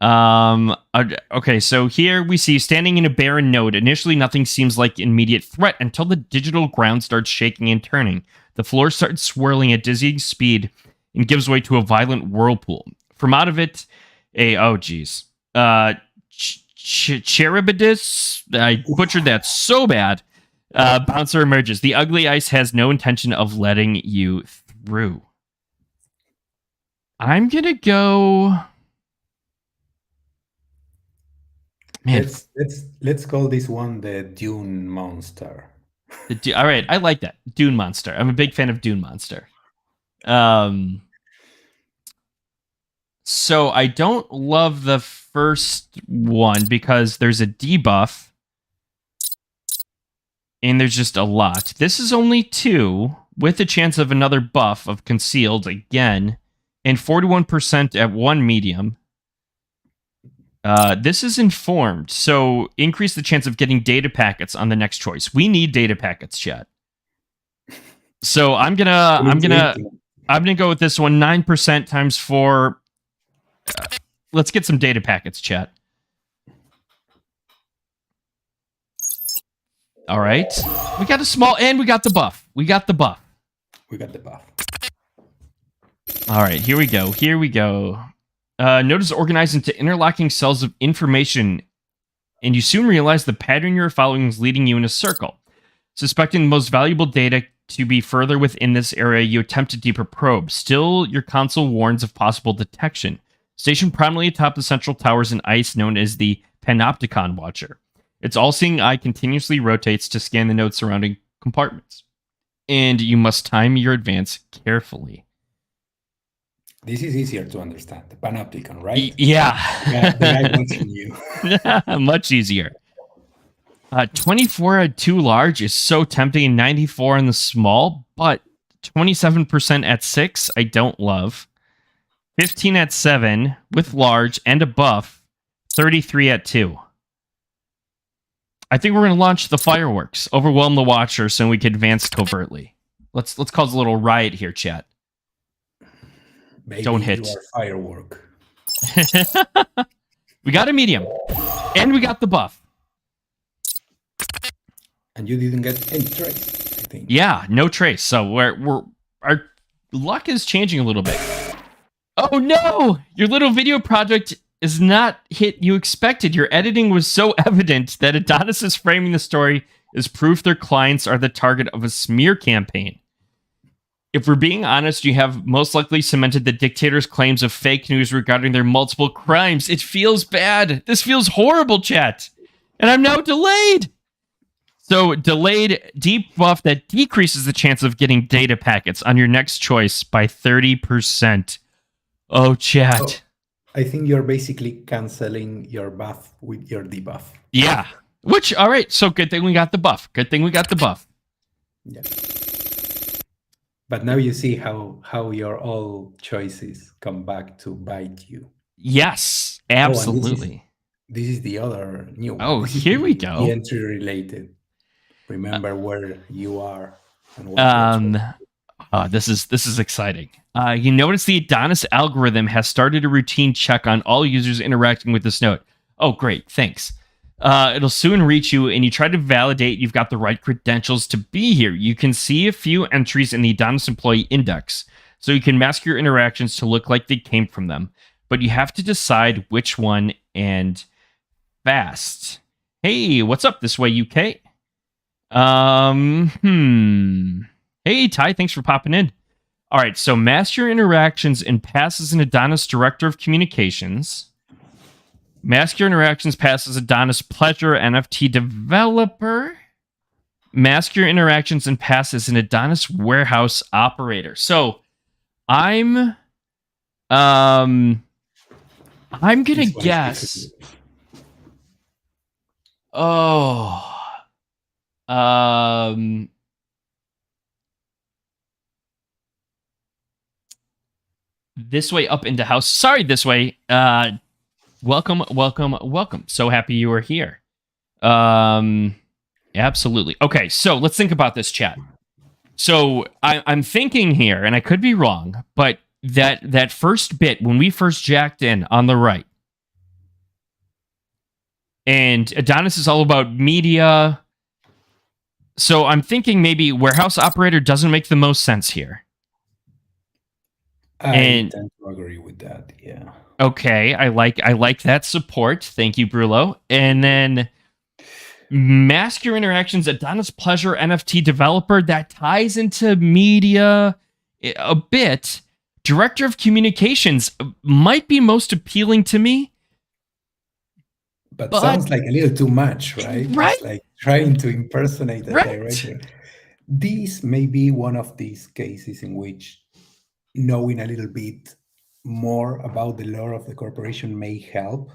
Okay, so here we see standing in a barren node. Initially, nothing seems like immediate threat until the digital ground starts shaking and turning. The floor starts swirling at dizzying speed and gives way to a violent whirlpool. From out of it, Cherubidus, I butchered that so bad, bouncer emerges. The ugly ice has no intention of letting you through. I'm gonna go... Man. Let's call this one the Dune Monster. All right, I like that. Dune Monster. I'm a big fan of Dune Monster. So I don't love the first one because there's a debuff and there's just a lot. This is only 2 with a chance of another buff of concealed again and 41% at 1 medium. This is informed, so increase the chance of getting data packets on the next choice. We need data packets, chat. So I'm gonna go with this one. 9% times 4. Let's get some data packets, chat. All right, we got a small, and we got the buff. We got the buff. All right, here we go. Notice organized into interlocking cells of information, and you soon realize the pattern you're following is leading you in a circle. Suspecting the most valuable data to be further within this area, you attempt a deeper probe. Still, your console warns of possible detection. Stationed prominently atop the central towers in ice known as the Panopticon Watcher. Its all-seeing eye continuously rotates to scan the nodes surrounding compartments. And you must time your advance carefully. This is easier to understand. The Panopticon, right? Yeah. The guy watching you. Much easier. 24 at 2 large is so tempting, and 94 on the small, but 27% at 6 I don't love. 15 at 7 with large and a buff. 33 at 2. I think we're going to launch the fireworks, overwhelm the watcher so we can advance covertly. Let's cause a little riot here, chat. Maybe don't hit. You are firework. We got a medium, and we got the buff. And you didn't get any trace, I think. Yeah, no trace. So our luck is changing a little bit. Oh no! Your little video project is not hit you expected. Your editing was so evident that Adonis is framing the story as proof their clients are the target of a smear campaign. If we're being honest, you have most likely cemented the dictator's claims of fake news regarding their multiple crimes. It feels bad. This feels horrible, chat. And I'm now delayed. So, delayed deep buff that decreases the chance of getting data packets on your next choice by 30%. Oh, chat. Oh, I think you're basically canceling your buff with your debuff. Yeah. Which, all right. So, good thing we got the buff. Yeah. But now you see how your all choices come back to bite you. Yes, absolutely. This is the other new one. Oh, here we go. The entry related. Remember where you are. And what this is exciting. You notice the Adonis algorithm has started a routine check on all users interacting with this node. Oh, great. Thanks. It'll soon reach you, and you try to validate you've got the right credentials to be here. You can see a few entries in the Adonis employee index, so you can mask your interactions to look like they came from them. But you have to decide which one and fast. Hey, what's up this way, UK? Hey, Ty, thanks for popping in. All right, so mask your interactions and pass as an Adonis Director of Communications. Mask your interactions, pass as Adonis Pleasure NFT Developer. Mask your interactions and pass as an Adonis warehouse operator. So I'm I'm gonna This one is guess. Oh. This way up into house. Sorry, this way. Welcome, welcome, welcome. So happy you are here. Absolutely. Okay, so let's think about this, chat. So I'm thinking here, and I could be wrong, but that first bit when we first jacked in on the right, and Adonis is all about media. So I'm thinking maybe warehouse operator doesn't make the most sense here. I And tend to agree with that. Yeah. okay, I like that support. Thank you, Brulo. And then mask your interactions, Adonis Pleasure NFT developer, that ties into media a bit. Director of communications might be most appealing to me. But But sounds like a little too much, right? right, It's like trying to impersonate a right. director. This may be one of these cases in which knowing a little bit more about the lore of the corporation may help,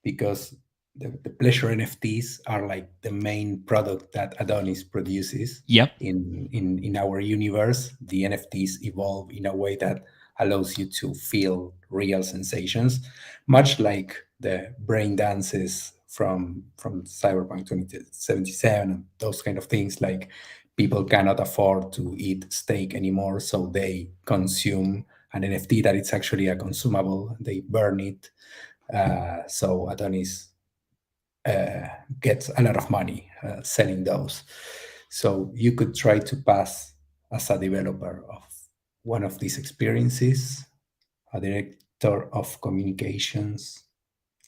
because the pleasure NFTs are like the main product that Adonis produces. Yep. In our universe, the NFTs evolve in a way that allows you to feel real sensations, much like the brain dances from Cyberpunk 2077 and those kind of things. Like, people cannot afford to eat steak anymore, so they consume an NFT that it's actually a consumable. They burn it. So Adonis gets a lot of money selling those. So you could try to pass as a developer of one of these experiences, a director of communications.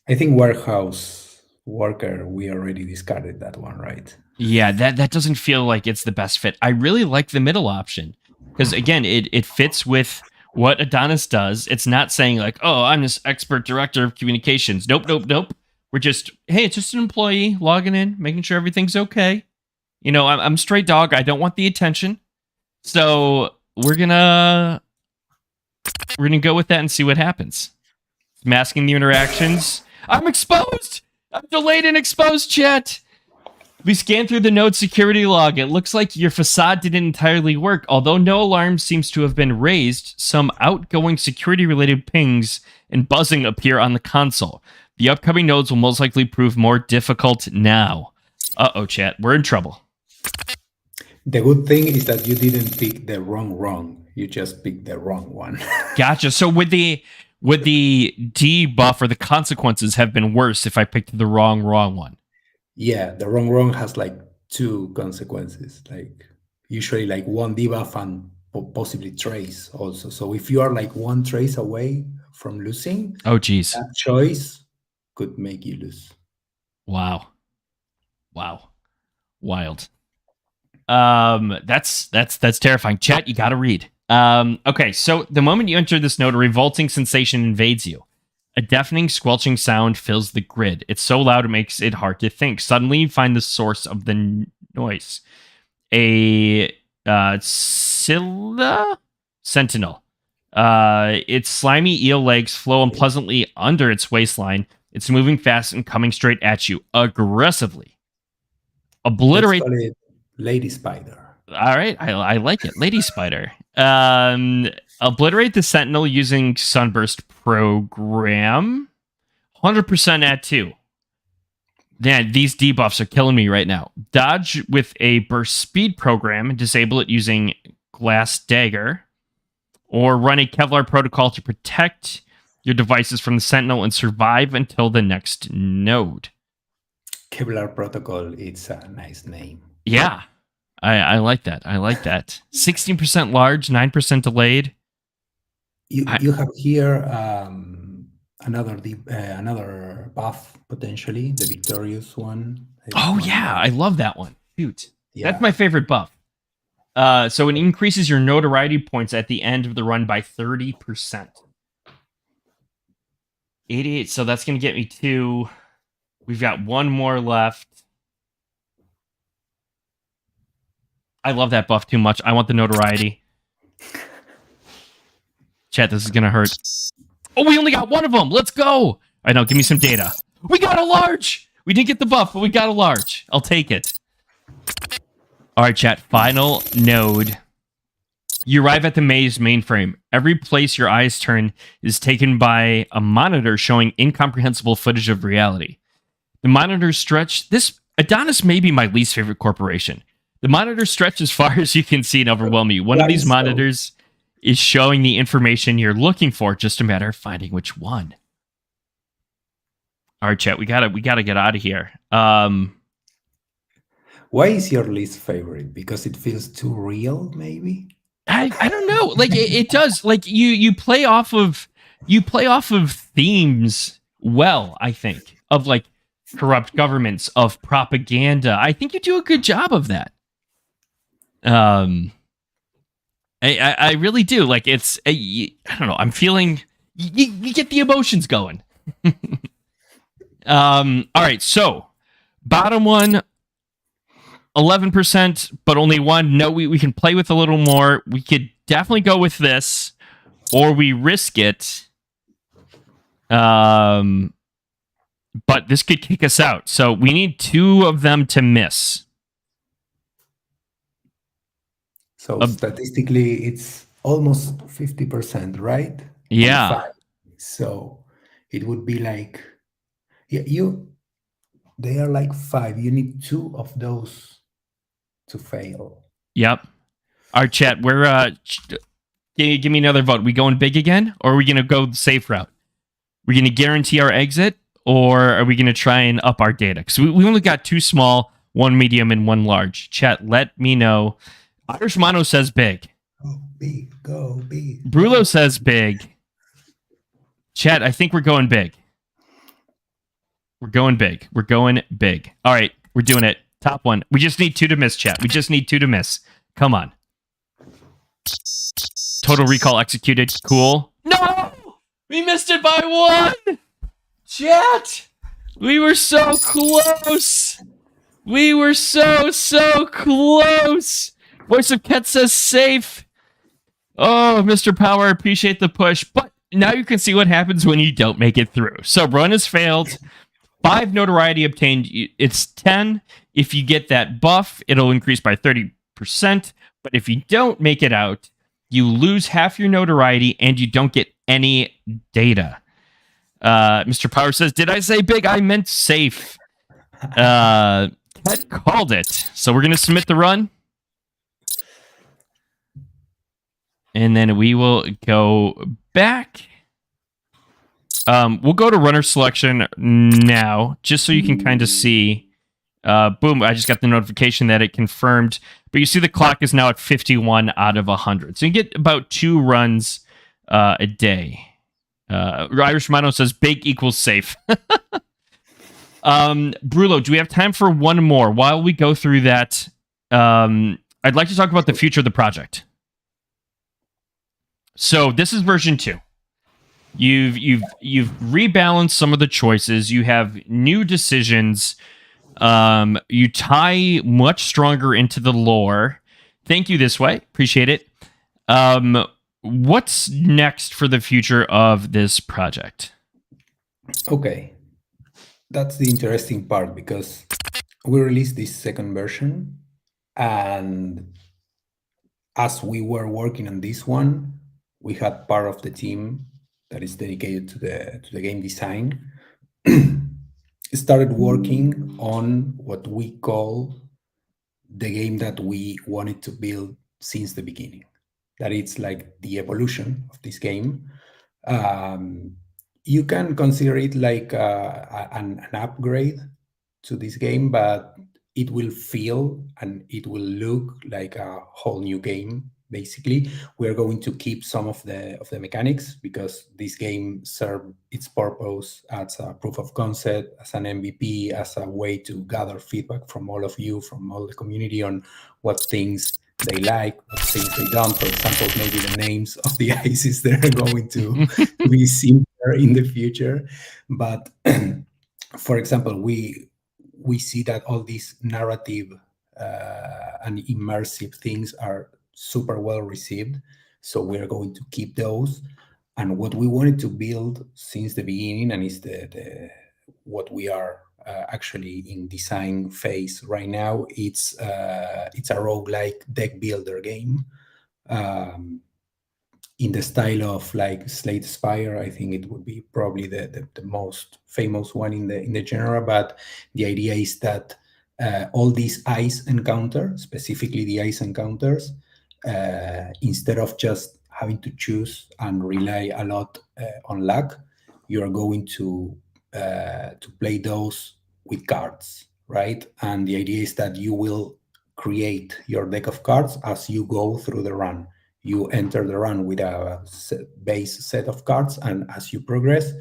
I think warehouse worker, we already discarded that one, right? Yeah, that doesn't feel like it's the best fit. I really like the middle option because again, it fits with what Adonis does. It's not saying like, oh, I'm this expert director of communications. Nope, nope, nope. We're just, hey, it's just an employee logging in, making sure everything's okay. You know, I'm straight dog. I don't want the attention. So we're gonna go with that and see what happens. Masking the interactions. I'm exposed. I'm delayed and exposed, chat. We scanned through the node security log. It looks like your facade didn't entirely work. Although no alarm seems to have been raised, some outgoing security-related pings and buzzing appear on the console. The upcoming nodes will most likely prove more difficult now. Uh-oh, chat. We're in trouble. The good thing is that you didn't pick the wrong. You just picked the wrong one. Gotcha. So would the debuff or the consequences have been worse if I picked the wrong one? Yeah, the wrong has like two consequences. Like, usually like one debuff and possibly trace also. So if you are like one trace away from losing, Oh, geez. that choice could make you lose. Wow. Wild. That's terrifying. Chat, you gotta read. Okay, so the moment you enter this node, a revolting sensation invades you. A deafening, squelching sound fills the grid. It's so loud it makes it hard to think. Suddenly, you find the source of the noise. A Scylla Sentinel. Its slimy eel legs flow unpleasantly under its waistline. It's moving fast and coming straight at you aggressively. Obliterate. Let's call it Lady Spider. All right, I like it. Lady Spider. Obliterate the Sentinel using Sunburst Program. 100% at 2. Man, these debuffs are killing me right now. Dodge with a Burst Speed Program and disable it using Glass Dagger. Or run a Kevlar Protocol to protect your devices from the Sentinel and survive until the next node. Kevlar Protocol, it's a nice name. Yeah. I like that. 16% large, 9% delayed. You have here another buff potentially, the victorious one. Oh yeah, I love that one. Shoot, Yeah. that's my favorite buff. So it increases your notoriety points at the end of the run by 30%. 88. So that's gonna get me 2. We've got one more left. I love that buff too much. I want the notoriety. Chat, this is gonna hurt. Oh, we only got one of them. Let's go. I know. Give me some data. We got a large. We didn't get the buff, but we got a large. I'll take it. All right, chat. Final node. You arrive at the maze mainframe. Every place your eyes turn is taken by a monitor showing incomprehensible footage of reality. The monitors stretch. This Adonis may be my least favorite corporation. The monitors stretch as far as you can see and overwhelm you. One of these monitors is showing the information you're looking for, just a matter of finding which one. All right, chat, we gotta get out of here. Why is your least favorite? Because it feels too real, maybe? I don't know. Like it does. Like you play off of themes well, I think, of like corrupt governments, of propaganda. I think you do a good job of that. I really do. Like it's I don't know. I'm feeling you get the emotions going. All right, so bottom one, 11%, but only one. No, we can play with a little more. We could definitely go with this, or we risk it. But this could kick us out. So we need two of them to miss. So statistically, it's almost 50%, right? Yeah. 5. So it would be like, yeah, they are like 5. You need 2 of those to fail. Yep. Our chat, we're give me another vote. We going big again, or are we gonna go the safe route? We're gonna guarantee our exit, or are we gonna try and up our data? Because we only got 2 small, 1 medium, and 1 large. Chat, let me know. Irish Mono says big. Go big, go big. Brulo says big. Chat, I think we're going big. We're going big. We're going big. All right, we're doing it. Top one. We just need 2 to miss, chat. We just need 2 to miss. Come on. Total recall executed. Cool. No! We missed it by 1! Chat! We were so close! We were so close! Voice of Ket says safe. Oh, Mr. Power, appreciate the push. But now you can see what happens when you don't make it through. So run has failed. 5 notoriety obtained. It's 10. If you get that buff, it'll increase by 30%. But if you don't make it out, you lose half your notoriety and you don't get any data. Mr. Power says, did I say big? I meant safe. Ted called it. So we're going to submit the run. And then we will go back. We'll go to runner selection now, just so you can kind of see. Boom, I just got the notification that it confirmed. But you see the clock is now at 51 out of 100. So you get about 2 runs a day. Irish Mono says big equals safe. Brulo, do we have time for one more? While we go through that, I'd like to talk about the future of the project. So this is version 2. You've rebalanced some of the choices. You have new decisions. You tie much stronger into the lore. Thank you this way. Appreciate it. What's next for the future of this project? Okay. That's the interesting part, because we released this second version, and as we were working on this one, we had part of the team that is dedicated to the game design started working on what we call the game that we wanted to build since the beginning. That it's like the evolution of this game. You can consider it like an upgrade to this game, but it will feel and it will look like a whole new game. Basically, we're going to keep some of the mechanics, because this game served its purpose as a proof of concept, as an MVP, as a way to gather feedback from all of you, from all the community, on what things they like, what things they don't. For example, maybe the names of the ISIS that are going to be simpler in the future. But for example, we see that all these narrative and immersive things are super well received. So we're going to keep those. And what we wanted to build since the beginning, and is the what we are actually in design phase right now, it's a roguelike deck builder game. Um, in the style of like Slate Spire. I think it would be probably the most famous one in the genre. But the idea is that all these ice encounters, specifically the ice encounters, instead of just having to choose and rely a lot on luck, you are going to play those with cards, right? And the idea is that you will create your deck of cards as you go through the run. You enter the run with a base set of cards, and as you progress,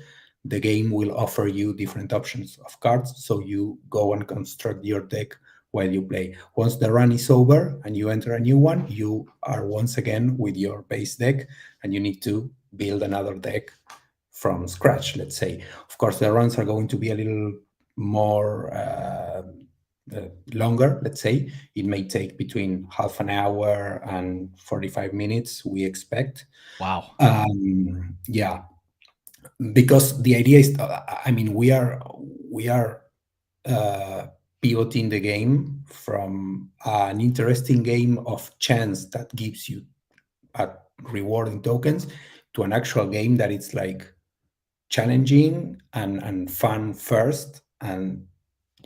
the game will offer you different options of cards. So you go and construct your deck while you play. Once the run is over and you enter a new one, you are once again with your base deck, and you need to build another deck from scratch, let's say. Of course, the runs are going to be a little more longer, let's say. It may take between half an hour and 45 minutes, we expect. Wow. Yeah, because the idea is, I mean, we are uh, pivoting the game from an interesting game of chance that gives you rewarding tokens to an actual game that it's like challenging and fun first, and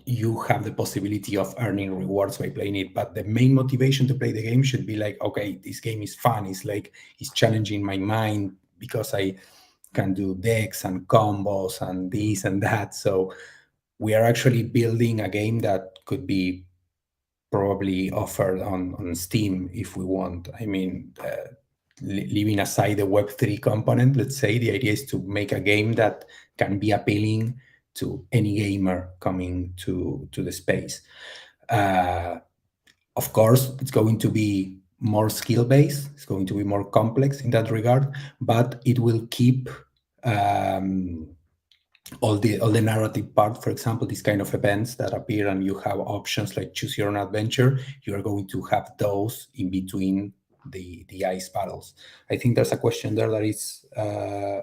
you have the possibility of earning rewards by playing it. But the main motivation to play the game should be like, okay, this game is fun. It's like it's challenging my mind because I can do decks and combos and this and that. So we are actually building a game that could be probably offered on Steam if we want. I mean, leaving aside the Web3 component, let's say, the idea is to make a game that can be appealing to any gamer coming to the space. Uh, of course, it's going to be more skill based. It's going to be more complex in that regard, but it will keep um, all the narrative part. For example, these kind of events that appear and you have options like choose your own adventure, you are going to have those in between the ice battles. I think there's a question there that is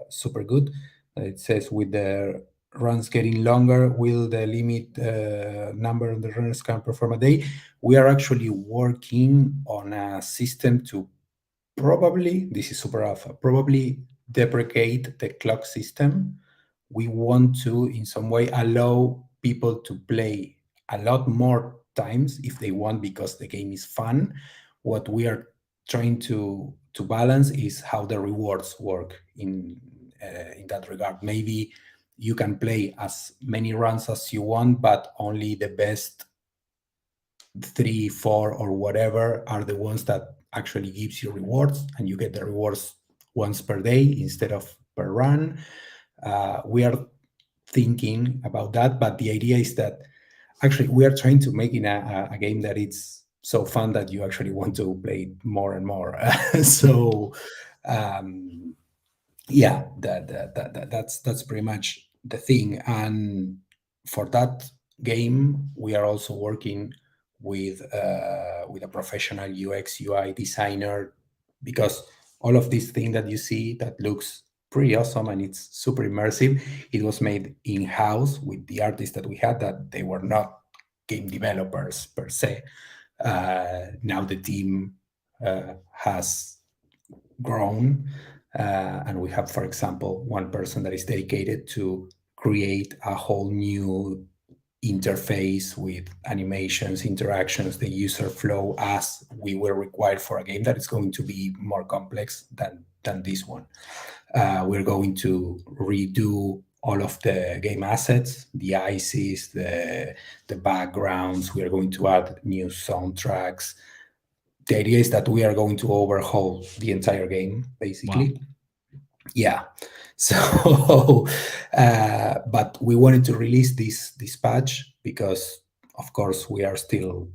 super good. It says, with the runs getting longer, will the limit number of the runners can perform a day? We are actually working on a system to probably, this is super alpha, probably deprecate the clock system. We want to, in some way, allow people to play a lot more times if they want, because the game is fun. What we are trying to balance is how the rewards work in that regard. Maybe you can play as many runs as you want, but only the best 3, 4, or whatever are the ones that actually gives you rewards, and you get the rewards once per day instead of per run. We are thinking about that, but the idea is that actually we are trying to make it a game that it's so fun that you actually want to play it more and more. So um, yeah, that's pretty much the thing. And for that game, we are also working with a professional UX UI designer, because all of this thing that you see that looks pretty awesome and it's super immersive, it was made in house with the artists that we had, that they were not game developers per se. Now the team has grown, and we have, for example, one person that is dedicated to create a whole new interface with animations, interactions, the user flow, as we were required for a game that is going to be more complex than this one. We're going to redo all of the game assets, the ICs, the backgrounds. We are going to add new soundtracks. The idea is that we are going to overhaul the entire game, basically. Wow. Yeah. So, but we wanted to release this patch because, of course, we are still,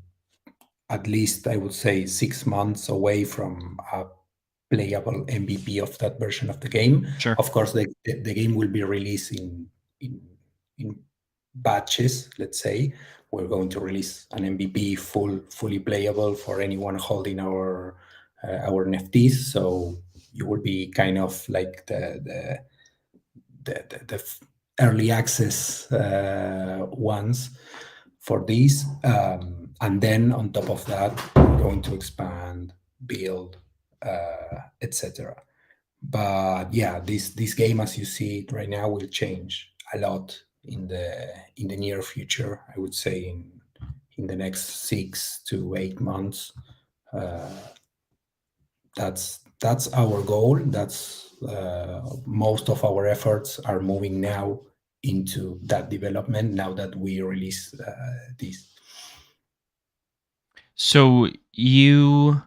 at least I would say, 6 months away from a playable MVP of that version of the game. Sure. Of course, the game will be released in batches, let's say. we're going to release an MVP fully playable for anyone holding our NFTs. So you will be kind of like the early access ones for these. And then on top of that, we're going to expand, build, etc. But yeah, this game, as you see it right now, will change a lot in the near future. I would say in the next 6 to 8 months. That's our goal. That's most of our efforts are moving now into that development. Now that we release this. So you,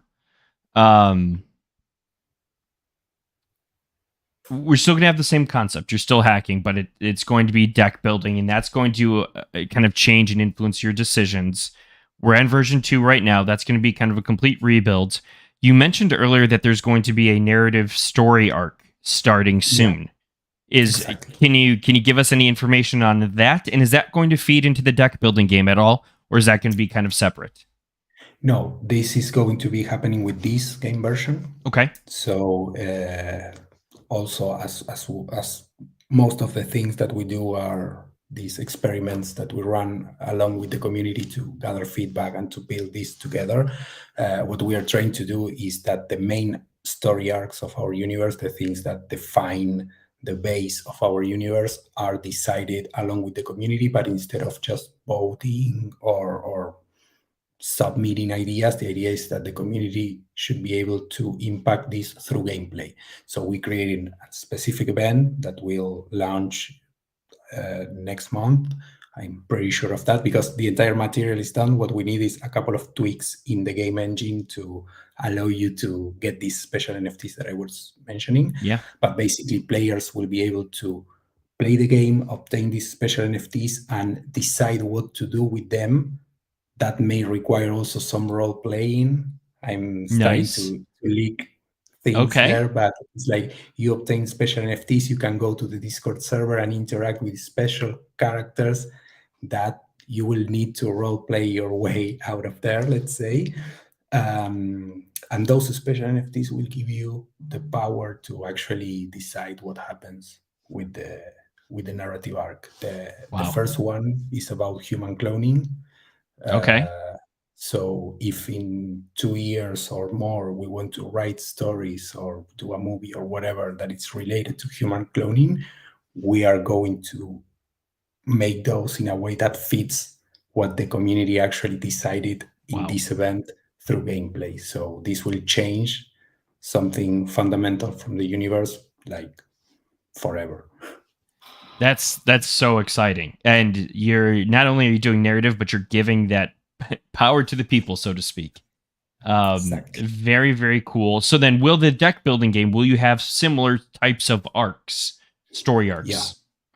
we're still going to have the same concept. You're still hacking, but it's going to be deck building, and that's going to kind of change and influence your decisions. We're in version 2 right now. That's going to be kind of a complete rebuild. You mentioned earlier that there's going to be a narrative story arc starting soon. Exactly. Can you give us any information on that? And is that going to feed into the deck building game at all, or is that going to be kind of separate? No, this is going to be happening with this game version. Okay. So also, as most of the things that we do are these experiments that we run along with the community to gather feedback and to build this together. What we are trying to do is that the main story arcs of our universe, the things that define the base of our universe, are decided along with the community, but instead of just voting or submitting ideas, the idea is that the community should be able to impact this through gameplay. So we created a specific event that will launch next month. I'm pretty sure of that because the entire material is done. What we need is a couple of tweaks in the game engine to allow you to get these special NFTs that I was mentioning. Yeah. But basically, players will be able to play the game, obtain these special NFTs, and decide what to do with them. That may require also some role playing. I'm starting Nice. to leak things Okay. there, but it's like you obtain special NFTs, you can go to the Discord server and interact with special characters that you will need to role play your way out of there, let's say. And those special NFTs will give you the power to actually decide what happens with the narrative arc. The first one is about human cloning. Okay. So if in 2 years or more we want to write stories or do a movie or whatever that is related to human cloning, we are going to make those in a way that fits what the community actually decided in this event through gameplay. So this will change something fundamental from the universe, like forever. That's so exciting. And you're not only are you doing narrative, but you're giving that power to the people, so to speak. Exactly. Very, very cool. So then will the deck building game, will you have similar types of arcs, story arcs? Yeah.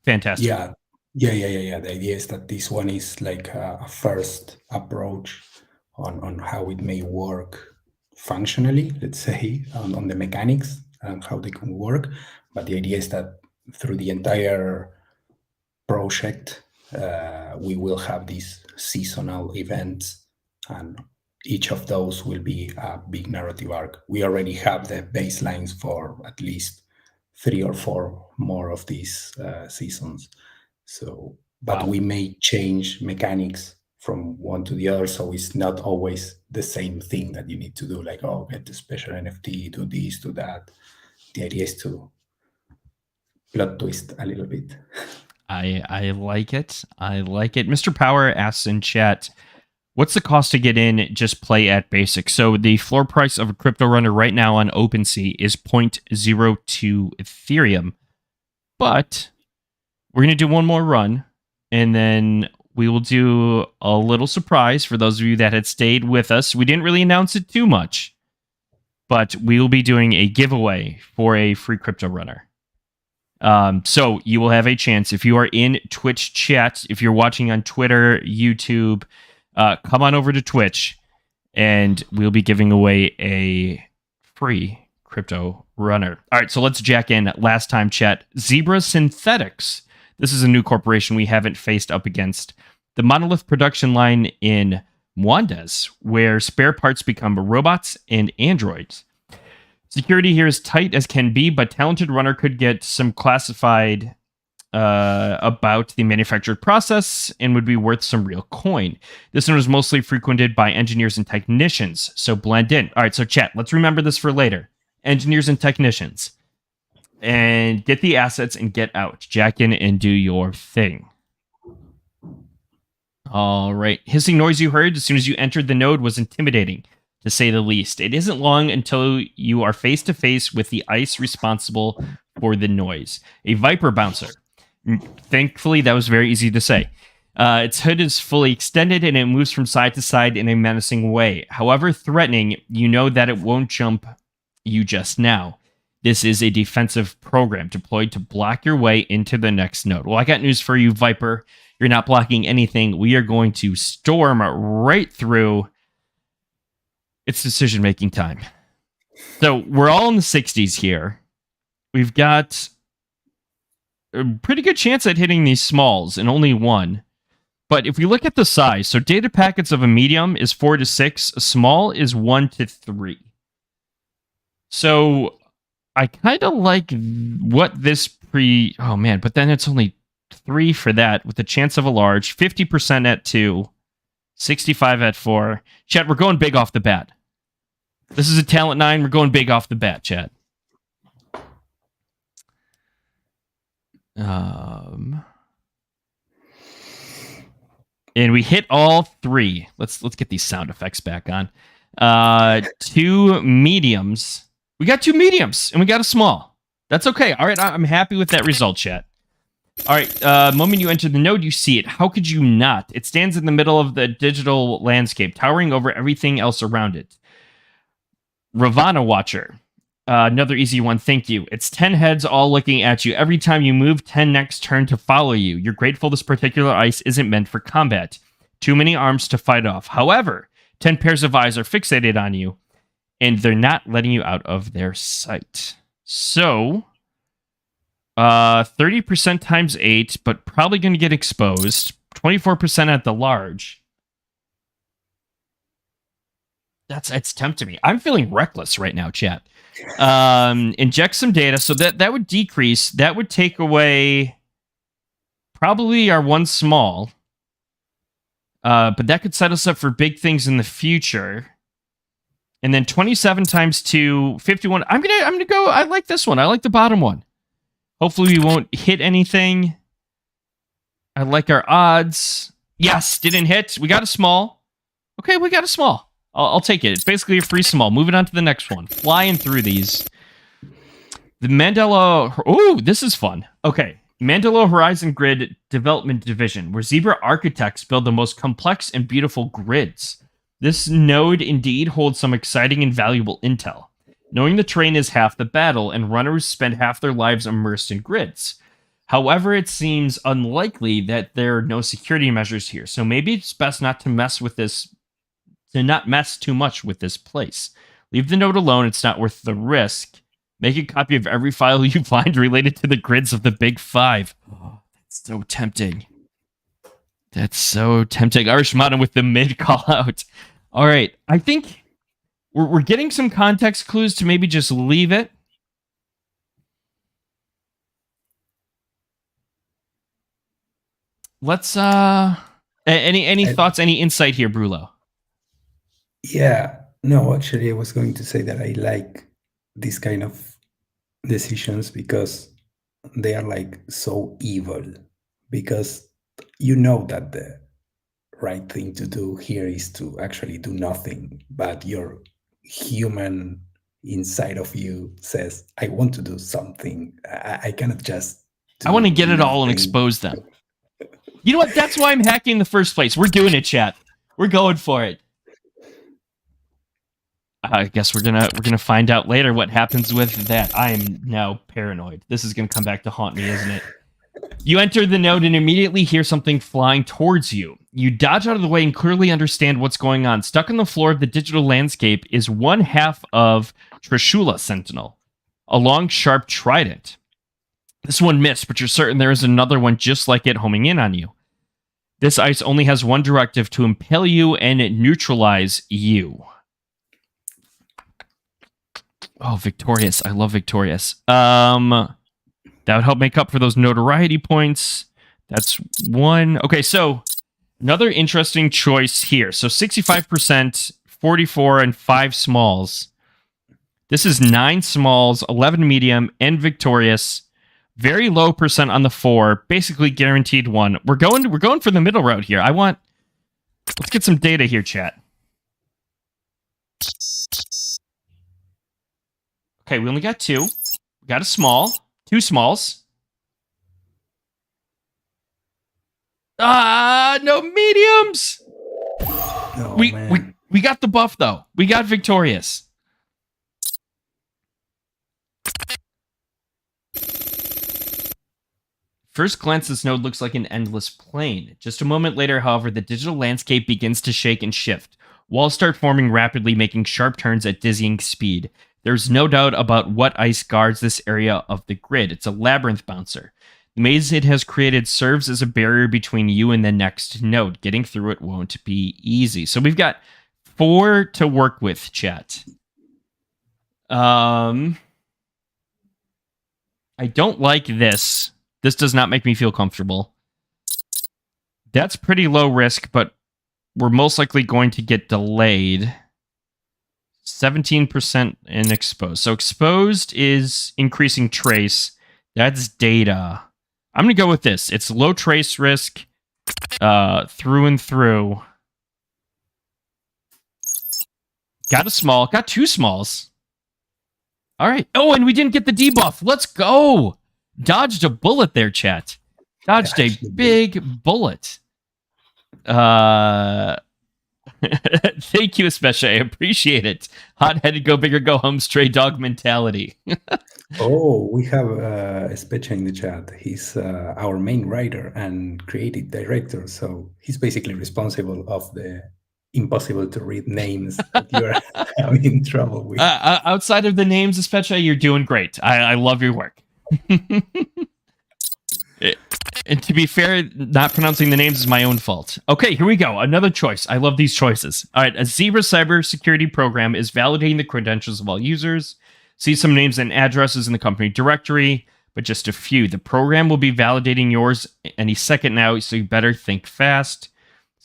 Fantastic. Yeah. The idea is that this one is like a first approach on how it may work functionally, let's say, on the mechanics and how they can work. But the idea is that through the entire project, we will have these seasonal events, and each of those will be a big narrative arc. We already have the baselines for at least 3 or 4 more of these seasons. So, but we may change mechanics from one to the other, so it's not always the same thing that you need to do, like, oh, get the special NFT, do this, do that. The idea is to plot twist a little bit. I like it. I like it. Mr. Power asks in chat, what's the cost to get in? Just play at basic. So the floor price of a crypto runner right now on OpenSea is 0.02 Ethereum. But we're going to do one more run, and then we will do a little surprise for those of you that had stayed with us. We didn't really announce it too much, but we will be doing a giveaway for a free crypto runner. So you will have a chance if you are in Twitch chat, if you're watching on Twitter, YouTube, come on over to Twitch and we'll be giving away a free crypto runner. All right, so let's jack in last time chat. Zebra Synthetics. This is a new corporation we haven't faced up against. the monolith production line in Mwandas, where spare parts become robots and androids. Security here is tight as can be, but talented runner could get some classified about the manufactured process and would be worth some real coin. This one is mostly frequented by engineers and technicians, so blend in. All right, so chat, let's remember this for later. Engineers and technicians. And get the assets and get out. Jack in and do your thing. All right. Hissing noise you heard as soon as you entered the node was intimidating, to say the least. It isn't long until you are face to face with the ice responsible for the noise. A Viper bouncer. Thankfully, that was very easy to say. Its hood is fully extended and it moves from side to side in a menacing way. However threatening, you know that it won't jump you just now. This is a defensive program deployed to block your way into the next node. Well, I got news for you, Viper. You're not blocking anything. We are going to storm right through. It's decision-making time. So we're all in the 60s here. We've got a pretty good chance at hitting these smalls and only one. But if we look at the size, so data packets of a medium is 4 to 6. A small is 1 to 3. So I kind of like what this oh man, but then it's only 3 for that with a chance of a large, 50% at 2, 65 at 4. Chat, we're going big off the bat. This is a talent 9. We're going big off the bat, chat. And we hit all 3. Let's get these sound effects back on. 2 mediums. We got 2 mediums and we got a small. That's okay. All right, I'm happy with that result, chat. All right, moment you enter the node, you see it. How could you not? It stands in the middle of the digital landscape, towering over everything else around it. Ravana Watcher. Another easy one, thank you. It's 10 heads all looking at you. Every time you move, 10 necks turn to follow you. You're grateful this particular ice isn't meant for combat. Too many arms to fight off. However, 10 pairs of eyes are fixated on you, and they're not letting you out of their sight. So, 30% times 8, but probably going to get exposed. 24% at the large. It's tempting me. I'm feeling reckless right now, chat. Inject some data, so that would decrease. That would take away probably our 1 small. But that could set us up for big things in the future. And then 27 times 2, 51. I'm gonna go. I like this one. I like the bottom one. Hopefully we won't hit anything. I like our odds. Yes, didn't hit. We got a small. Okay, we got a small. I'll take it. It's basically a free small. Moving on to the next one. Flying through these. The Mandela... Oh, this is fun. Okay. Mandela Horizon Grid Development Division, where Zebra architects build the most complex and beautiful grids. This node indeed holds some exciting and valuable intel. Knowing the terrain is half the battle, and runners spend half their lives immersed in grids. However, it seems unlikely that there are no security measures here, so maybe it's best not to mess with this... to not mess too much with this place. Leave the node alone, it's not worth the risk. Make a copy of every file you find related to the grids of the Big Five. Oh, that's so tempting. That's so tempting. Arishmana with the mid call out. All right, I think we're getting some context clues to maybe just leave it. Let's any thoughts, any insight here, Brulo? Yeah, no, actually, I was going to say that I like this kind of decisions because they are like so evil. Because you know that the right thing to do here is to actually do nothing, but your human inside of you says, I want to do something. I cannot just I want to get it all and expose them. You know what? That's why I'm hacking in the first place. We're doing it, chat. We're going for it. I guess we're gonna find out later what happens with that. I am now paranoid. This is gonna come back to haunt me, isn't it? You enter the node and immediately hear something flying towards you. You dodge out of the way and clearly understand what's going on. Stuck on the floor of the digital landscape is one half of Trishula Sentinel, a long, sharp trident. This one missed, but you're certain there is another one just like it homing in on you. This ice only has one directive: to impale you and neutralize you. Oh, Victorious. I love Victorious. That would help make up for those notoriety points. That's one. Okay, so another interesting choice here. So 65%, 44, and 5 smalls. This is 9 smalls, 11 medium, and Victorious. Very low percent on the 4, basically guaranteed 1. We're going for the middle road here. Let's get some data here, chat. Okay, we only got 2. We got a small, 2 smalls. No mediums. Oh, We got the buff though. We got Victorious. First glance, this node looks like an endless plain. Just a moment later, however, the digital landscape begins to shake and shift. Walls start forming rapidly, making sharp turns at dizzying speed. There's no doubt about what ice guards this area of the grid. It's a labyrinth bouncer. The maze it has created serves as a barrier between you and the next node. Getting through it won't be easy. So we've got 4 to work with, chat. I don't like this. This does not make me feel comfortable. That's pretty low risk, but we're most likely going to get delayed. 17% in exposed. So exposed is increasing trace. That's data. I'm going to go with this. It's low trace risk through and through. Got a small. Got 2 smalls. All right. Oh, and we didn't get the debuff. Let's go. Dodged a bullet there, chat. Dodged a big bullet. Thank you, especially. I appreciate it. Hot-headed, go big or go home, stray dog mentality. Oh, we have Specha in the chat. He's our main writer and creative director, so he's basically responsible of the impossible to read names that you're having trouble with. Outside of the names, especially, you're doing great. I love your work. And to be fair, not pronouncing the names is my own fault. Okay, here we go. Another choice. I love these choices. All right, a Zebra cybersecurity program is validating the credentials of all users. See some names and addresses in the company directory, but just a few. The program will be validating yours any second now, so you better think fast.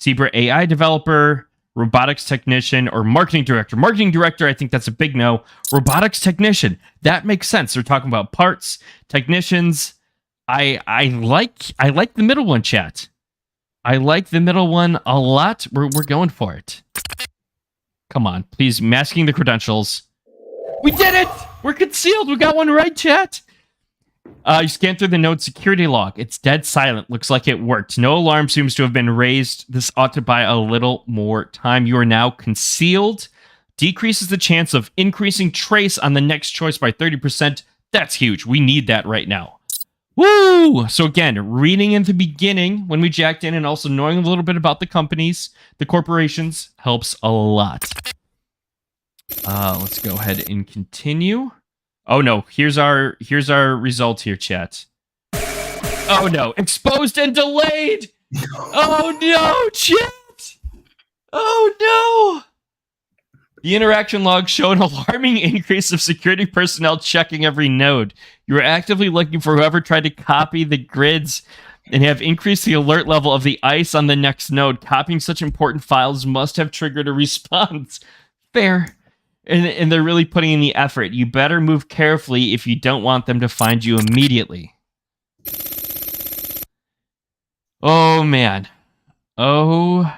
Zebra AI developer, robotics technician, or marketing director. Marketing director, I think that's a big no. Robotics technician, that makes sense. They're talking about parts, technicians. I like the middle one, chat. I like the middle one a lot. We're going for it. Come on, please. Masking the credentials. We did it! We're concealed. We got one right, chat. You scan through the node security log. It's dead silent. Looks like it worked. No alarm seems to have been raised. This ought to buy a little more time. You are now concealed. Decreases the chance of increasing trace on the next choice by 30%. That's huge. We need that right now. Woo! So again, reading in the beginning when we jacked in and also knowing a little bit about the companies, the corporations, helps a lot. Let's go ahead and continue. Oh no, here's our result here, chat. Oh no, exposed and delayed! Oh no, chat! Oh no! The interaction log show an alarming increase of security personnel checking every node. You are actively looking for whoever tried to copy the grids and have increased the alert level of the ice on the next node. Copying such important files must have triggered a response. Fair. And they're really putting in the effort. You better move carefully if you don't want them to find you immediately. Oh, man. Oh,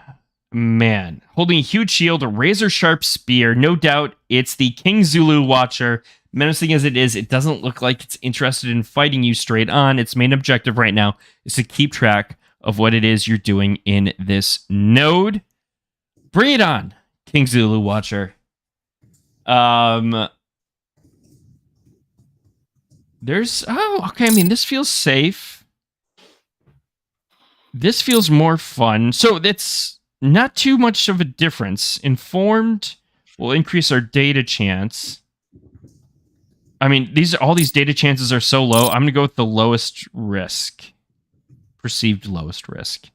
man. Holding a huge shield, a razor-sharp spear. No doubt it's the King Zulu Watcher. Menacing as it is, it doesn't look like it's interested in fighting you straight on. Its main objective right now is to keep track of what it is you're doing in this node. Bring it on, King Zulu Watcher. Okay, I mean, this feels safe. This feels more fun. So it's not too much of a difference. Informed will increase our data chance. I mean, all these data chances are so low. I'm going to go with the lowest risk. Perceived lowest risk.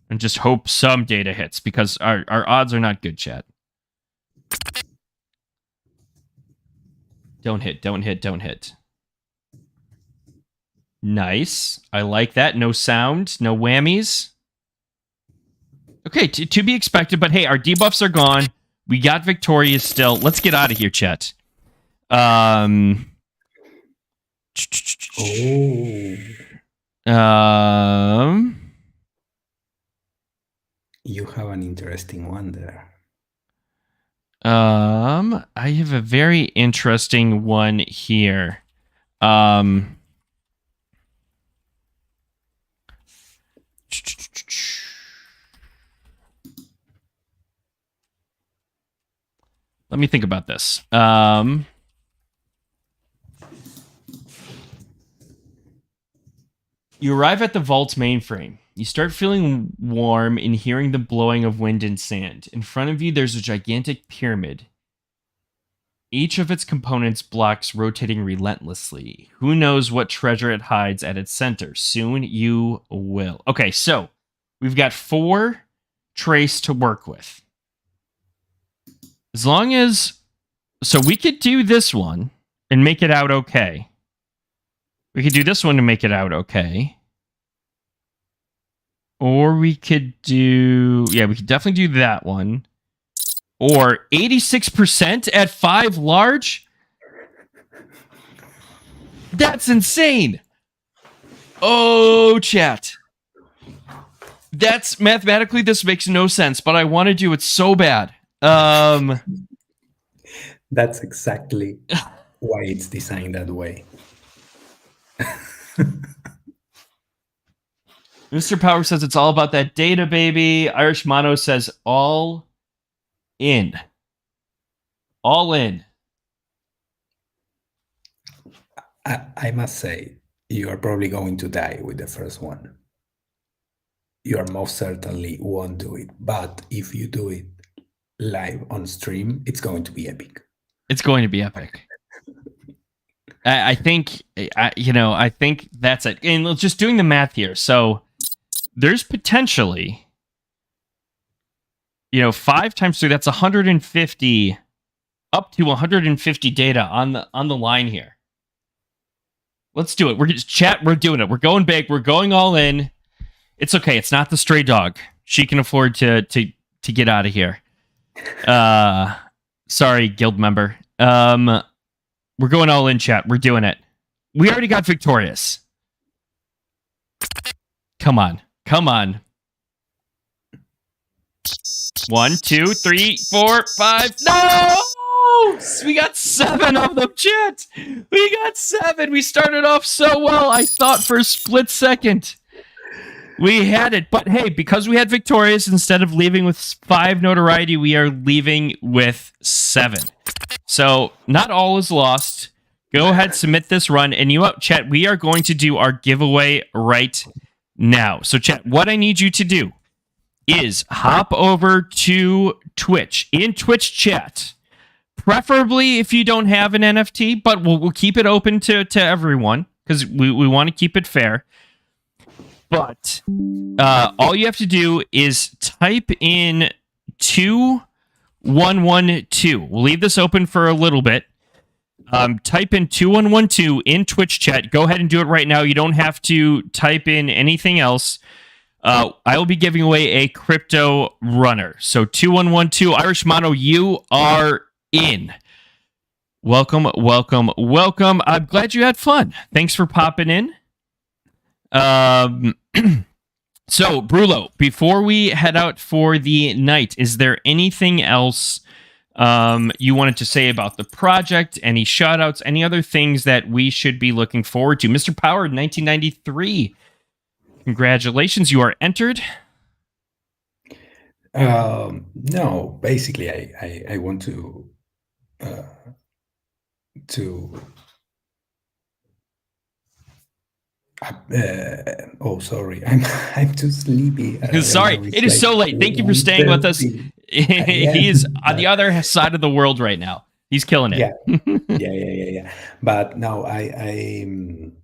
and just hope some data hits because our odds are not good, chat. Don't hit, don't hit, don't hit. Nice. I like that. No sound, no whammies. Okay, to be expected, but hey, our debuffs are gone. We got victorious still. Let's get out of here, chat. Oh. You have an interesting one there. I have a very interesting one here. Let me think about this. You arrive at the vault's mainframe. You start feeling warm and hearing the blowing of wind and sand. In front of you, there's a gigantic pyramid. Each of its components blocks rotating relentlessly. Who knows what treasure it hides at its center? Soon you will. Okay, so we've got 4 trace to work with. As long as... So we could do this one and make it out okay. We could do this one to make it out okay. Or we could do... Yeah, we could definitely do that one. Or 86% at 5 large? That's insane! Oh, chat. That's... Mathematically, this makes no sense, but I want to do it so bad. That's exactly why it's designed that way. Mr. Power says it's all about that data, baby. Irish Mono says all in. All in. I must say, you are probably going to die with the first one. You are most certainly won't do it. But if you do it live on stream, it's going to be epic. It's going to be epic. I think that's it. And just doing the math here. So there's potentially, 5 times 3, that's 150, up to 150 data on the line here. Let's do it. We're doing it. We're going big. We're going all in. It's okay. It's not the stray dog. She can afford to get out of here. Sorry, guild member. We're going all in, chat. We're doing it. We already got victorious. Come on. 1, 2, 3, 4, 5. No! We got 7 of them, chat. We got 7. We started off so well. I thought for a split second we had it. But hey, because we had victorious, instead of leaving with 5 notoriety, we are leaving with 7. So not all is lost. Go ahead, submit this run. And chat, we are going to do our giveaway right now. So chat, what I need you to do is hop over to Twitch. In Twitch chat, preferably if you don't have an NFT, but we'll keep it open to everyone because we want to keep it fair. But all you have to do is type in 2112. We'll leave this open for a little bit. Type in 2112 in Twitch chat. Go ahead and do it right now. You don't have to type in anything else. I will be giving away a crypto runner. So 2112, Irish Mono, you are in. Welcome. I'm glad you had fun. Thanks for popping in. So Brulo, before we head out for the night, is there anything else you wanted to say about the project? Any shout outs? Any other things that we should be looking forward to? Mr. Power 1993. Congratulations, you are entered. No, basically, I want to. Oh, sorry, I'm too sleepy. Sorry, it is so late. Thank you for staying with us. He is on the other side of the world right now. He's killing it. Yeah. But no, I'm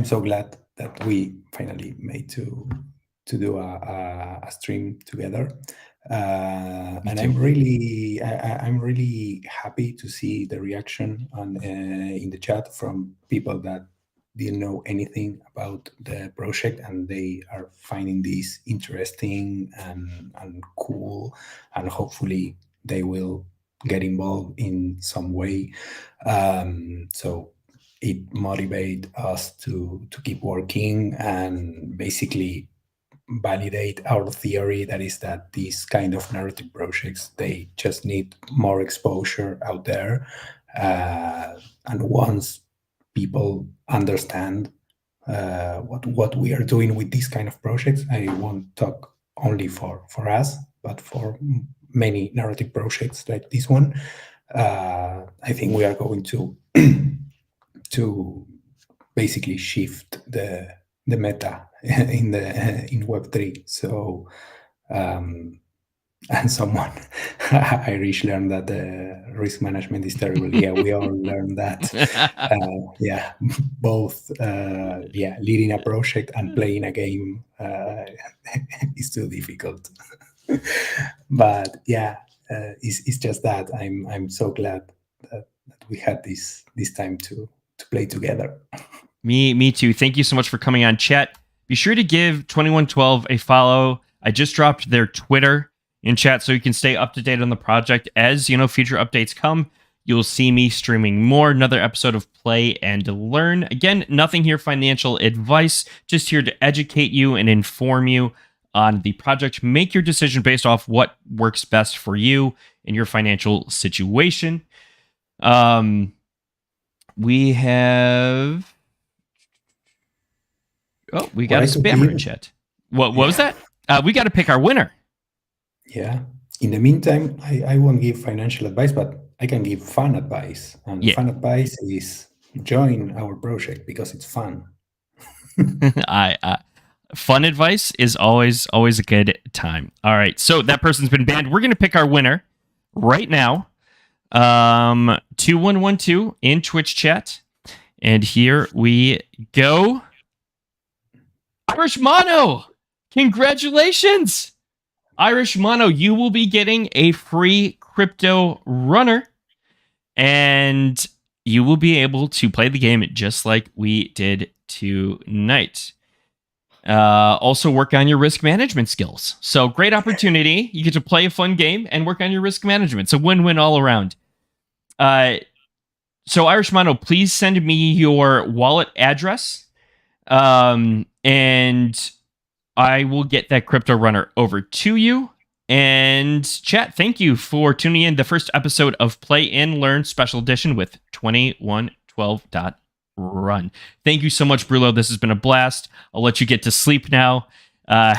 so glad that we finally made to do a stream together. Me And too. I'm really happy to see the reaction in the chat from people that didn't know anything about the project, and they are finding this interesting and cool, and hopefully they will get involved in some way. So it motivates us to keep working and basically validate our theory, that is that these kind of narrative projects, they just need more exposure out there. And once people understand what we are doing with these kind of projects, I won't talk only for us, but for many narrative projects like this one, I think we are going to to basically shift the meta in Web3. So and someone Irish learned that the risk management is terrible. Yeah, we all learned that. Yeah, both leading a project and playing a game is too difficult. But yeah, it's just that I'm so glad that we had this time to play together. Me too. Thank you so much for coming on, chat. Be sure to give 2112 a follow. I just dropped their Twitter in chat so you can stay up to date on the project. As future updates come, you'll see me streaming more. Another episode of Play and Learn. Again, nothing here financial advice, just here to educate you and inform you on the project. Make your decision based off what works best for you in your financial situation. We have... Oh, we got a spammer in chat. What was that? We got to pick our winner. Yeah. In the meantime, I won't give financial advice, but I can give fun advice. And fun advice is join our project because it's fun. Fun advice is always a good time. All right. So that person's been banned. We're going to pick our winner right now. 2112 in Twitch chat. And here we go. Irish Mono! Congratulations! Irish Mono, you will be getting a free crypto runner, and you will be able to play the game just like we did tonight. Also work on your risk management skills. So great opportunity. You get to play a fun game and work on your risk management. So win-win all around. So Irish Mono, please send me your wallet address. And I will get that crypto runner over to you. And chat, thank you for tuning in the first episode of Play and Learn Special Edition with 2112.run. Thank you so much, Brulo. This has been a blast. I'll let you get to sleep now. Have